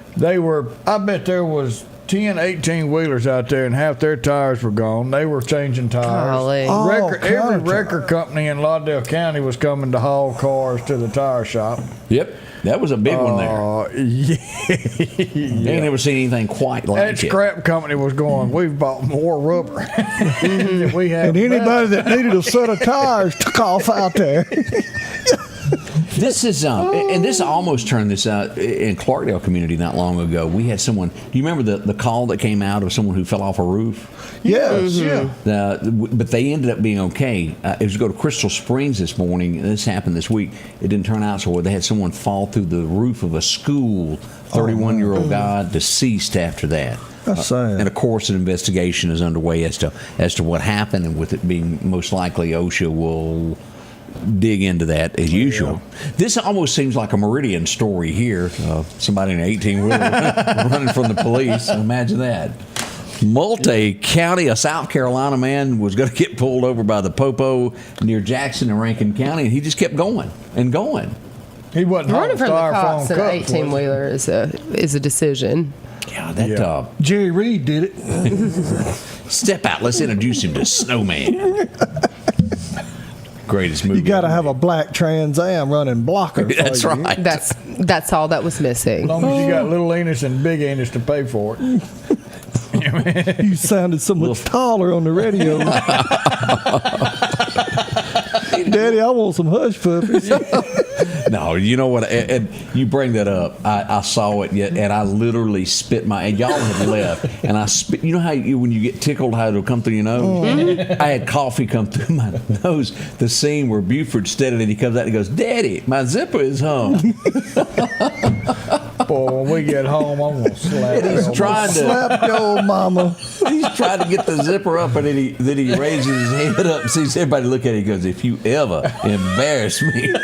I bet there was 10, 18-wheelers out there, and half their tires were gone. They were changing tires. Every record company in Lauderdale County was coming to haul cars to the tire shop. Yep. That was a big one there. Yeah. They never seen anything quite like that it. scrap company was going, we've bought more rubber than we have. And anybody that needed a set of tires took off out there. This is, and this almost turned this out in Clarkdale community not long ago. We had someone, do you remember the call that came out of someone who fell off a roof? Yes. Yeah. But they ended up being okay. It was to go to Crystal Springs this morning. This happened this week. It didn't turn out so well. They had someone fall through the roof of a school. 31-year-old guy deceased after that. That's sad. And of course, an investigation is underway as to what happened, and with it being most likely OSHA will dig into that as usual. This almost seems like a Meridian story here. Somebody in an 18-wheeler running from the police. Imagine that. Multi-county, a South Carolina man was going to get pulled over by the Popo near Jackson in Rankin County, and he just kept going and going. He wasn't running from the cops in an 18-wheeler is a decision. Yeah, that Jerry Reed did it. Step out. Let's introduce him to Snowman. Greatest movie. You got to have a black Trans Am running blocker. That's right. That's all that was missing. As long as you got little anus and big anus to pay for it. You sounded so much taller on the radio. Daddy, I want some hush puppies. No, you know what? And you bring that up. I saw it, and I literally spit my. And y'all had left, and I spit. You know how when you get tickled, how it'll come through your nose? I had coffee come through my nose. The scene where Buford steadied it, he comes out and he goes, "Daddy, my zipper is hung." Boy, when we get home, I'm gonna slap. He's trying to slap your old mama. He's trying to get the zipper up, and then he raises his head up and sees everybody look at it. He goes, "If you ever embarrass me."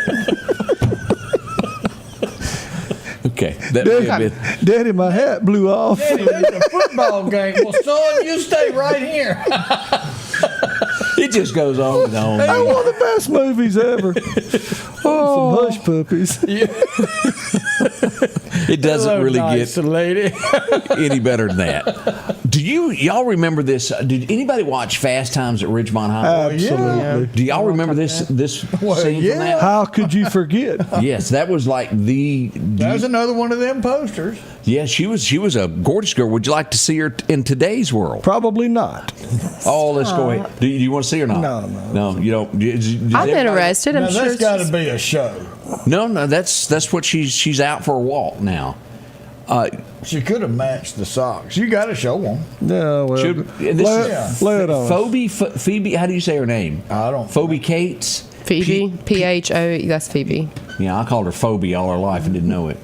Okay, that may have been. Daddy, my hat blew off. Daddy, it's a football game. Well, son, you stay right here. It just goes on and on. Hey, one of the best movies ever. Some hush puppies. It doesn't really nice get lady. any better than that. Do y'all remember this? Did anybody watch Fast Times at Ridgemont High? Absolutely. Do y'all remember this scene from that? How could you forget? Yes, that was like the. That was another one of them posters. Yeah, she was a gorgeous girl. Would you like to see her in today's world? Probably not. Oh, let's go ahead. Do you want to see her or not? No, you don't. I'm interested. I'm sure that's got to be a show. No, that's what she's out for a walk now. She could have matched the socks. You got to show them. Yeah, well, lay it on. Phoebe, how do you say her name? I don't. Phoebe Cates. Phoebe, P-H-O. That's Phoebe. Yeah, I called her Phoebe all her life and didn't know it.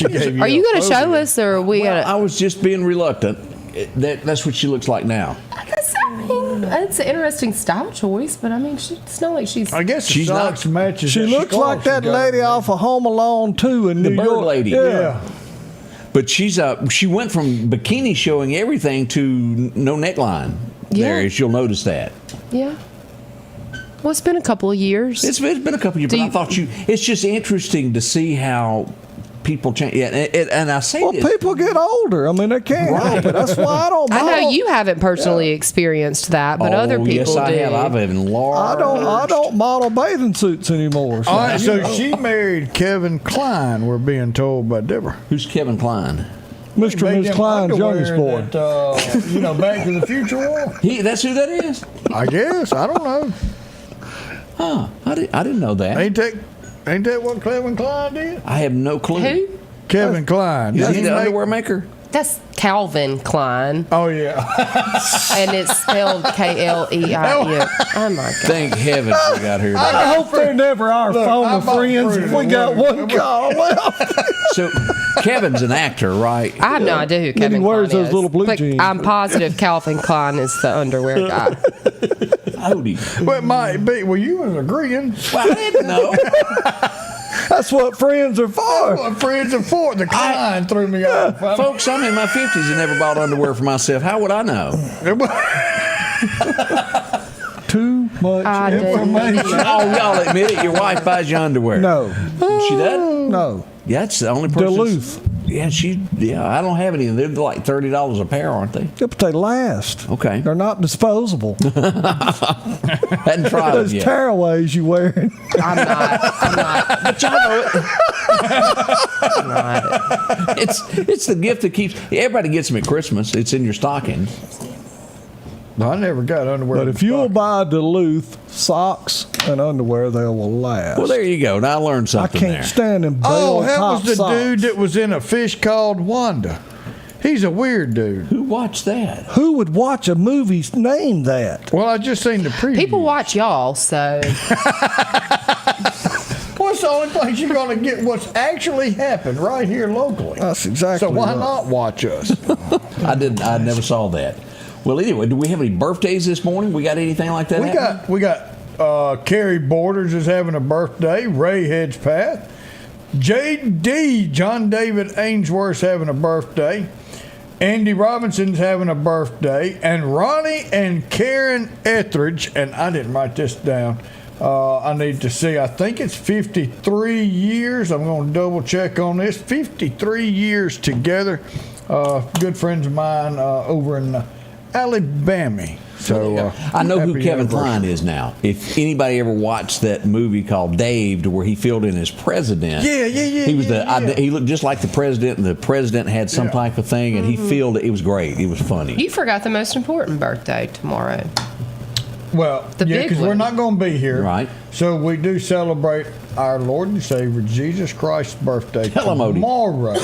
Are you going to show us, or are we going to? I was just being reluctant. That's what she looks like now. It's an interesting style choice, but I mean, it's not like she's. I guess she's not matches. She looks like that lady off of Home Alone 2 in New York. The bird lady. Yeah. But she went from bikini showing everything to no neckline. Yeah. There, you'll notice that. Yeah. Well, it's been a couple of years. It's been a couple of years, but I thought it's just interesting to see how people change. Yeah, and I say this. People get older. I mean, they can't help it. That's why I don't. I know you haven't personally experienced that, but other people yes, I do. have. I've enlarged. I don't model bathing suits anymore. So, all right, so she married Kevin Kline. We're being told by Deborah. Who's Kevin Kline? Mr. and Ms. Kline's youngest boy. That, Back to the Future one. That's who that is. I guess. I don't know. Huh? I didn't know that. Ain't that what Kevin Kline did? I have no clue. Who? Kevin Kline. Is he the underwear maker? That's Calvin Klein. Oh, yeah. And it's spelled K-L-E-I-N. Oh, my God. Thank heaven we got here. I hope they're never our phone friends if we got one call left. So, Kevin's an actor, right? I have no idea who Kevin he wears Klein those is, little blue but jeans. I'm positive Calvin Klein is the underwear guy. Howdy. Well, it might be. Well, you was agreeing. Well, I didn't know. That's what friends are for. That's what friends are for. The Klein threw me off. Folks, I'm in my 50s and never bought underwear for myself. How would I know? Too much information. Oh, y'all admit it. Your wife buys you underwear. No. She does? No. Yeah, that's the only person. Duluth. Yeah, I don't have any. They're like $30 a pair, aren't they? Yeah, but they last. Okay. They're not disposable. Hadn't tried Those them yet. tearaways you wearing. I'm not. But y'all know it. I'm not. It's the gift that keeps. Everybody gets them at Christmas. It's in your stocking. No, I never got underwear. But if you'll buy Duluth socks and underwear, they will last. Well, there you go. Now I learned something I can't there. stand them. Oh, that top was the socks. dude that was in A Fish Called Wanda. He's a weird dude. Who watched that? Who would watch a movie named that? Well, I just seen the preview. People watch y'all, so. What's the only place you're going to get what's actually happened right here locally? That's exactly So why right. not watch us? I never saw that. Well, anyway, do we have any birthdays this morning? We got anything like that? We got Carrie Borders is having a birthday. Ray Hedgepath. J.D. John David Ainsworth's having a birthday. Andy Robinson's having a birthday. And Ronnie and Karen Etheridge, and I didn't write this down. I need to see. I think it's 53 years. I'm going to double check on this. 53 years together. Good friends of mine over in Alabama. So I know who happy Kevin anniversary. Kline is now. If anybody ever watched that movie called Dave, where he filled in as president, he was he looked just like the president, and the president had some type of thing, and he filled it. It was great. It was funny. You forgot the most important birthday tomorrow. Well, The big because we're one. not going to be here. Right. So we do celebrate our Lord and Savior Jesus Christ's birthday Tell him, Odie. tomorrow.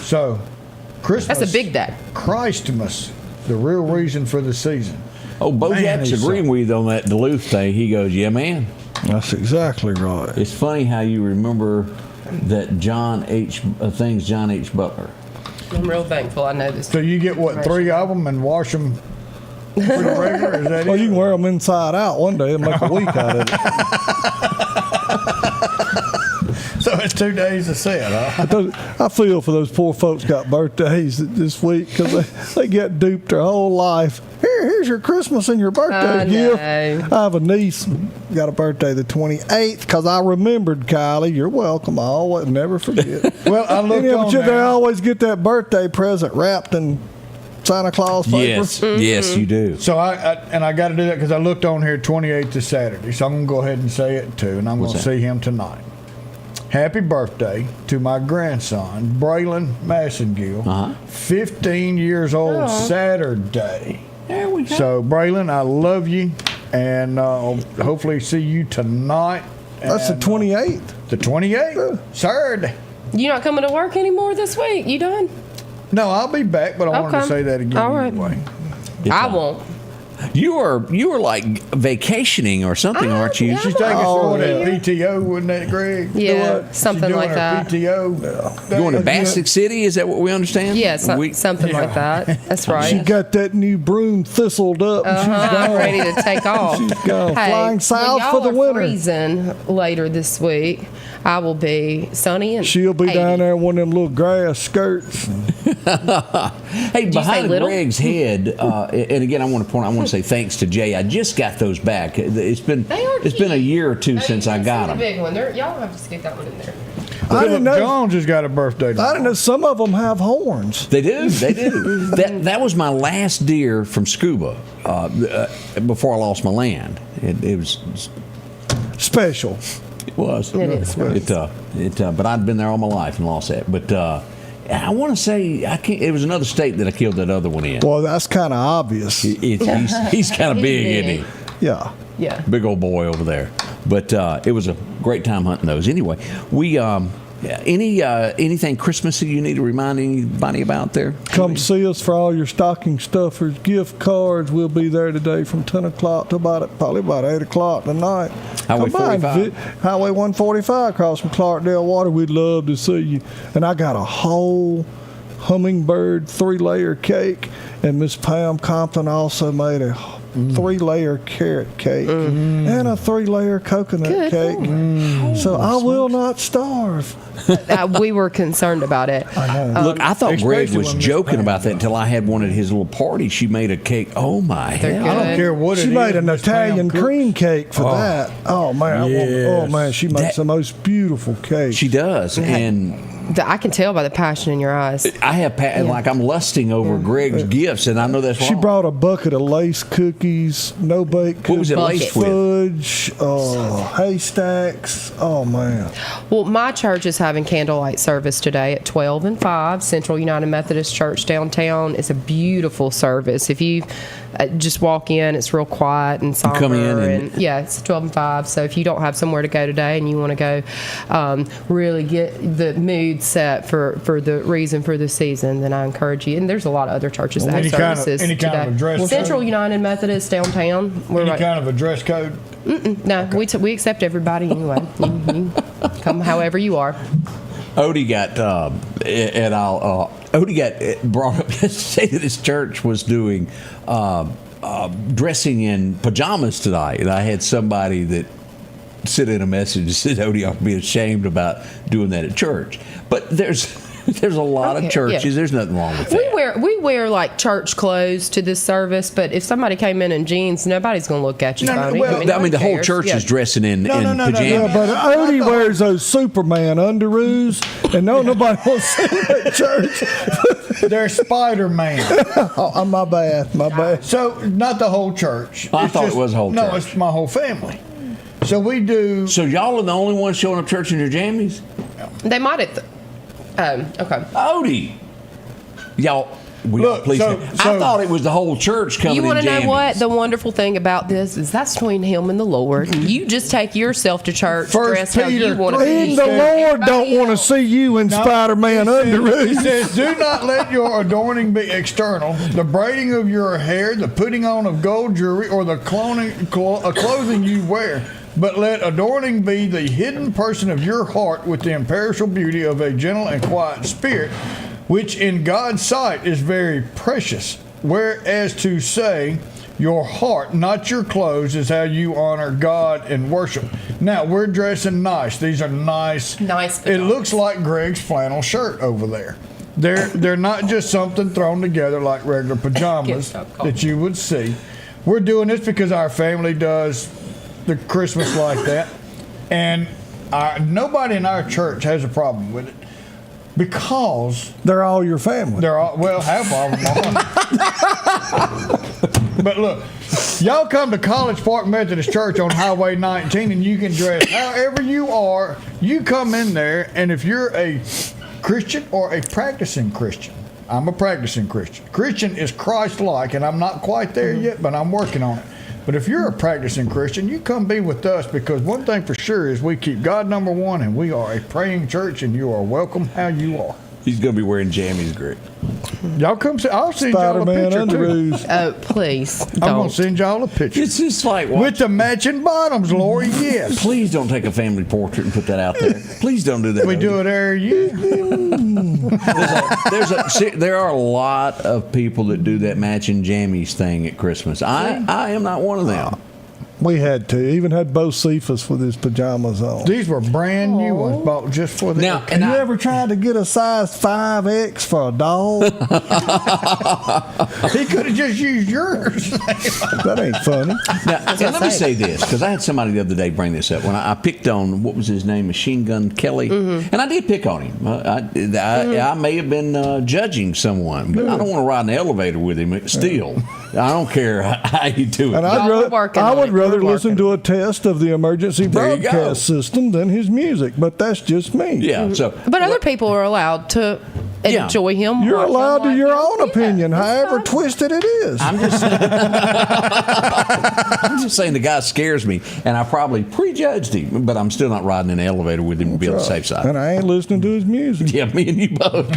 So Christmas. That's a big day. Christmas, the real reason for the season. Oh, Man, Bojack's he's agreeing with you on that Duluth thing. He goes, "Yeah, man." That's exactly right. It's funny how you remember that John H. Butler. I'm real thankful I know this. So you get, what, 3 of them and wash them pretty regular? Is that Well, it? you can wear them inside out one day and make a week out of it. So it's 2 days a set, huh? I feel for those poor folks got birthdays this week because they get duped their whole life. Here's your Christmas and your birthday gift. I have a niece got a birthday the 28th because I remembered, Kylie. You're welcome. I always never forget. Well, I looked on They there. always get that birthday present wrapped in Santa Claus paper. Yes, yes, you do. So I got to do that because I looked on here 28th is Saturday. So I'm going to go ahead and say it too, and I'm going to see him tonight. Happy birthday to my grandson, Braylon Massengill, 15 years old Saturday. There we go. So, Braylon, I love you, and hopefully see you tonight. That's the 28th. The 28th? Saturday. You not coming to work anymore this week? You done? No, I'll be back, but I wanted to say that again All right. anyway. I won't. You were like vacationing or something, aren't you? She's taking us that PTO, wasn't that, Greg? Yeah, something like that. PTO. Going to Bassick City? Is that what we understand? Yeah, something like that. That's right. She got that new broom thistled up. And she's I'm gone. ready to take off. She's gone. Flying south when for the y'all are winter. freezing later this week, I will be sunny and She'll be 80. down there in one of them little grass skirts. Hey, behind Greg's head, and again, I want to say thanks to Jay. I just got those back. It's been a year or two since I got them. The big one. Y'all have to stick that one in there. I didn't know Jones has got a birthday tomorrow. I didn't know some of them have horns. They do. They do. that was my last deer from scuba before I lost my land. It was special. It was. It is. But I'd been there all my life and lost that. But I want to say it was another state that I killed that other one in. Well, that's kind of obvious. He's kind of big, isn't he? Yeah. Yeah. Big old boy over there. But it was a great time hunting those. Anyway, we anything Christmassy you need to remind anybody about there? Come see us for all your stocking stuffers, gift cards. We'll be there today from 10 o'clock to probably about 8 o'clock tonight. Highway 45. Highway 145 across from Clarkdale Water. We'd love to see you. And I got a whole hummingbird 3-layer cake, and Miss Pam Compton also made a 3-layer carrot cake and a 3-layer coconut cake. So I will not starve. We were concerned about it. I know. Look, I thought Greg was joking about that until I had one at his little party. She made a cake. Oh my hell! I don't care what it is. She made an Miss Pam Italian cooks. cream cake for that. Oh man! Yes. She makes the most beautiful cake. She does, and I can tell by the passion in your eyes. I have like I'm lusting over Greg's gifts, and I know that's wrong. She brought a bucket of lace cookies, no bake cookies, What was it laced with? fudge, haystacks. Oh man! Well, my church is having candlelight service today at 12 and 5, Central United Methodist Church downtown. It's a beautiful service. If you just walk in, it's real quiet and somber. Come in and yeah, it's 12 and 5. So if you don't have somewhere to go today and you want to go really get the mood set for the reason for the season, then I encourage you. And there's a lot of other churches that have services any today. kind of a dress code? Central United Methodist downtown. We're Any right. kind of a dress code? No, we accept everybody anyway. You come however you are. Odie got Odie got brought up yesterday that his church was doing dressing in pajamas tonight, and I had somebody that sent in a message that said Odie ought to be ashamed about doing that at church. But there's a lot of churches. Yeah. There's nothing wrong with that. We wear like church clothes to this service, but if somebody came in jeans, nobody's going to look at you funny. The whole church is dressing in pajamas. Yeah, but Odie wears those Superman underoos, and nobody wants to see him at church. They're Spider-Man. Oh, my bad. So, not the whole church. I thought it was the whole No, church. it's my whole family. So we do. So y'all are the only ones showing up church in your jammies? They might have. Okay. Odie, y'all. Please. I thought it was the whole church coming in. You want to know jammies. what? The wonderful thing about this is that's between him and the Lord. And you just take yourself to church, dress how you want to be. Even the Lord don't want to see you in Spider-Man underoos. He says, do not let your adorning be external, the braiding of your hair, the putting on of gold jewelry, or the clothing you wear. but let adorning be the hidden person of your heart with the imperishable beauty of a gentle and quiet spirit, which in God's sight is very precious. Whereas to say, your heart, not your clothes, is how you honor God and worship. Now, we're dressing nice. These are nice. Nice. It looks like Greg's flannel shirt over there. They're not just something thrown together like regular pajamas that you would see. We're doing this because our family does the Christmas like that. And nobody in our church has a problem with it. Because they're all your family. They're all, well, half of them are. But look, y'all come to College Park Methodist Church on Highway 19 and you can dress however you are. You come in there, and if you're a Christian or a practicing Christian, I'm a practicing Christian. Christian is Christ-like, and I'm not quite there yet, but I'm working on it. But if you're a practicing Christian, you come be with us, because one thing for sure is we keep God number one, and we are a praying church, and you are welcome how you are. He's going to be wearing jammies, Greg. Y'all come see. I'll send y'all a picture too. Oh, please don't. I'm going to send y'all a picture. It's just like with the matching bottoms, Lori. Yes. Please don't take a family portrait and put that out there. Please don't do that. We do it every year. There are a lot of people that do that matching jammies thing at Christmas. I am not one of them. We had to. Even had Bo Cephas with his pajamas on. These were brand new ones bought just for the. Now, and you ever tried to get a size 5X for a dog? He could have just used yours. That ain't funny. Now, let me say this, because I had somebody the other day bring this up when I picked on, what was his name, Machine Gun Kelly, and I did pick on him. I may have been judging someone, but I don't want to ride in the elevator with him. Still, I don't care how you do it. And I would rather listen to a test of the emergency broadcast system than his music, but that's just me. Yeah. So, but other people are allowed to enjoy him. You're allowed to your own opinion, however twisted it is. I'm just saying the guy scares me, and I probably prejudged him, but I'm still not riding in the elevator with him to be on the safe side. And I ain't listening to his music. Yeah, me and you both.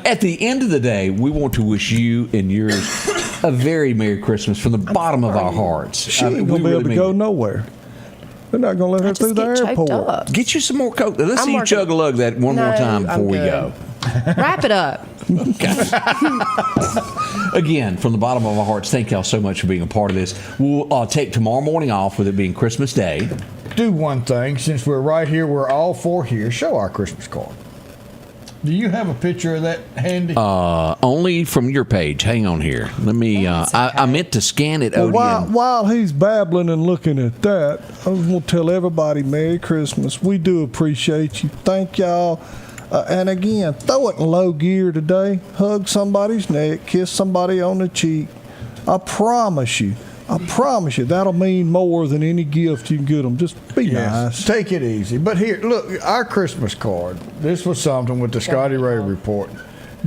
At the end of the day, we want to wish you and yours a very Merry Christmas from the bottom of our hearts. She ain't going to be able to go nowhere. They're not going to let her through the airport. Get you some more Coke. Let's see you chug a lug that one more time before we go. Wrap it up. Again, from the bottom of our hearts, thank y'all so much for being a part of this. We'll take tomorrow morning off with it being Christmas Day. Do one thing. Since we're right here, we're all four here. Show our Christmas card. Do you have a picture of that handy? Only from your page. Hang on here. Let me. I meant to scan it. Well, while he's babbling and looking at that, I was going to tell everybody Merry Christmas. We do appreciate you. Thank y'all. And again, throw it in low gear today. Hug somebody's neck. Kiss somebody on the cheek. I promise you, that'll mean more than any gift you can get them. Just be nice. Take it easy. But here, look, our Christmas card. This was something with the Scotty Ray Report.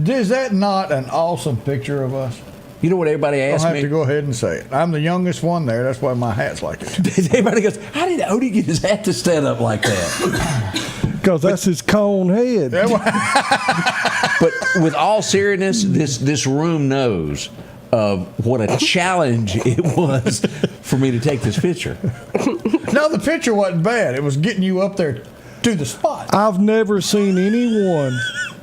Is that not an awesome picture of us? You know what everybody asks me? I'll have to go ahead and say it. I'm the youngest one there. That's why my hat's like it. Everybody goes, how did Odie get his hat to stand up like that? Because that's his cone head. But with all seriousness, this room knows of what a challenge it was for me to take this picture. No, the picture wasn't bad. It was getting you up there to the spot. I've never seen anyone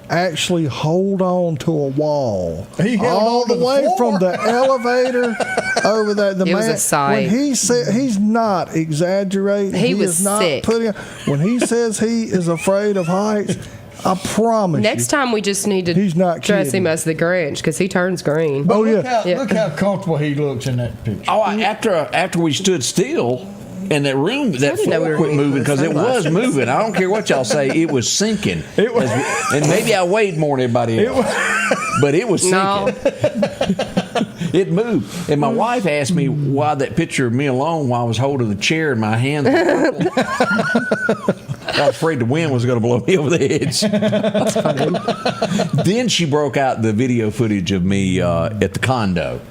actually hold on to a wall all the way from the elevator over there. The man, was a sight. When he said he's not exaggerating, he was is not sick. When he says he is afraid of heights, I promise. Next time we just need to dress him as the Grinch because he turns green. But look how comfortable he looks in that picture. Oh, after we stood still. And that room, that floor quit moving because it was moving. I don't care what y'all say, it was sinking. It was, and maybe I weighed more than everybody else, but it was sinking. No. It moved. And my wife asked me why that picture of me alone while I was holding the chair in my hands. I was afraid the wind was going to blow me over the edge. That's funny. Then she broke out the video footage of me at the condo.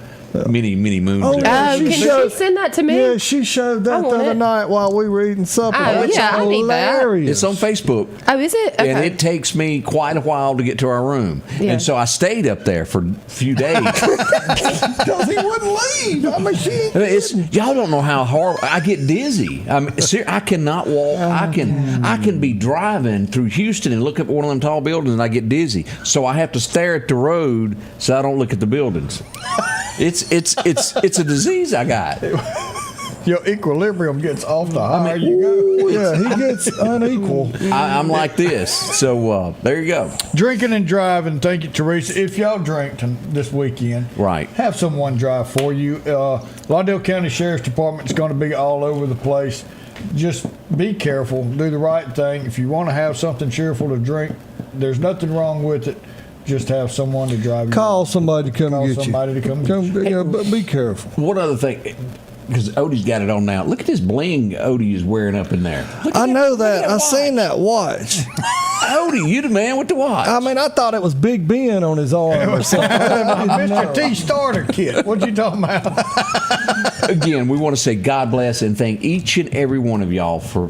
many moons. Oh, ago. yeah, Can she send that to me? Yeah, she showed that the other night while we were eating supper. It's I need that. hilarious. It's on Facebook. Oh, is it? Okay. And it takes me quite a while to get to our room. Yeah. And so I stayed up there for a few days. Because he wouldn't leave. I mean, y'all don't know how hard I get dizzy. I cannot walk. I can be driving through Houston and look up one of them tall buildings and I get dizzy. So I have to stare at the road so I don't look at the buildings. It's a disease I got. Your equilibrium gets off the higher you go. Yeah, he gets unequal. I'm like this. So there you go. Drinking and driving. Thank you, Teresa. If y'all drink this weekend, right, have someone drive for you. Lauderdale County Sheriff's Department is going to be all over the place. Just be careful. Do the right thing. If you want to have something cheerful to drink, there's nothing wrong with it. Just have someone to drive you. Call somebody to come get you. Call somebody to come get you. But be careful. One other thing, because Odie's got it on now. Look at this bling Odie is wearing up in there. I know that. I seen that watch. Odie, you the man with the watch. I mean, I thought it was Big Ben on his arm or something. Mr. T starter kit. What you talking about? Again, we want to say God bless and thank each and every one of y'all for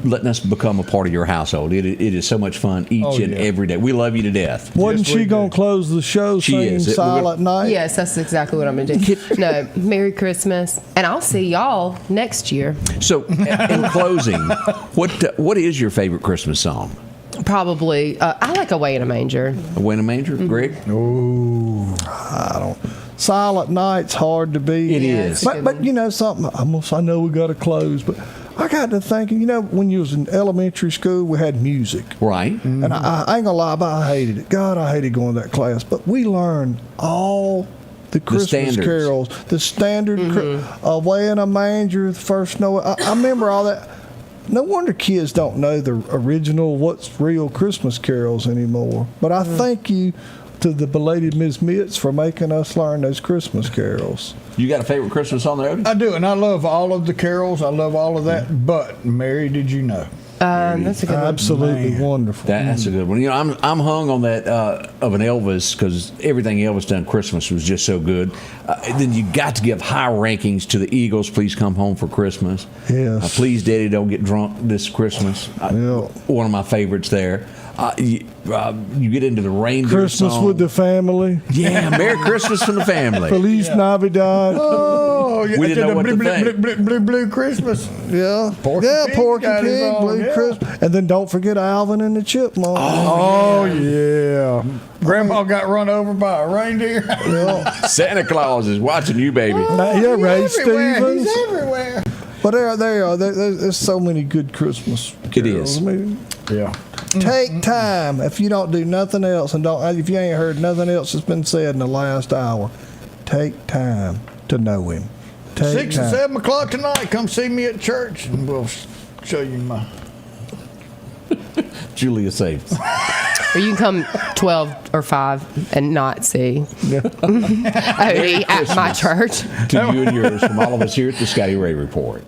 letting us become a part of your household. It is so much fun each and every day. We love you to death. Wasn't she going to close the show saying Silent Night? Yes, that's exactly what I'm going to do. No, Merry Christmas. And I'll see y'all next year. So, in closing, what is your favorite Christmas song? Probably, I like Away in a Manger. Away in a Manger? Greg? Oh, I don't. Silent Night's hard to beat. It is. But you know something, I know we got to close, but I got to thinking, when you was in elementary school, we had music. Right. Mm-hmm. And I ain't going to lie, but I hated it. God, I hated going to that class. But we learned all the Christmas carols, the standard, Away in a Manger, the first Noel. I remember all that. No wonder kids don't know the original, what's real Christmas carols anymore. But I thank you to the belated Ms. Mitz for making us learn those Christmas carols. You got a favorite Christmas song there, Odie? I do, and I love all of the carols. I love all of that. But, Mary, did you know? That's a good one. Absolutely wonderful. That's a good one. I'm hung on that of an Elvis because everything Elvis done Christmas was just so good. Then you got to give high rankings to the Eagles. Please come home for Christmas. Yes. Please, Daddy, don't get drunk this Christmas. One of my favorites there. You get into the reindeer Christmas song. with the family. Yeah, Merry Christmas from the family. Feliz Navidad. Oh, we didn't know what to think. Blue Christmas. Yeah. Porky Pig, Blue Christmas. And then don't forget Alvin and the Chipmunks. Oh, yeah. Grandma got run over by a reindeer. Yeah. Santa Claus is watching you, baby. Ray Stevens. He's everywhere. But there are. There's so many good Christmas carols. It is. I mean, yeah. Take time if you don't do nothing else, and if you ain't heard nothing else that's been said in the last hour. Take time to know Him. 6 and 7 o'clock tonight. Come see me at church, and we'll show you my Julia Saves. Or you can come 12 or 5 and not see Odie at my church. To you and yours from all of us here at the Scotty Ray Report.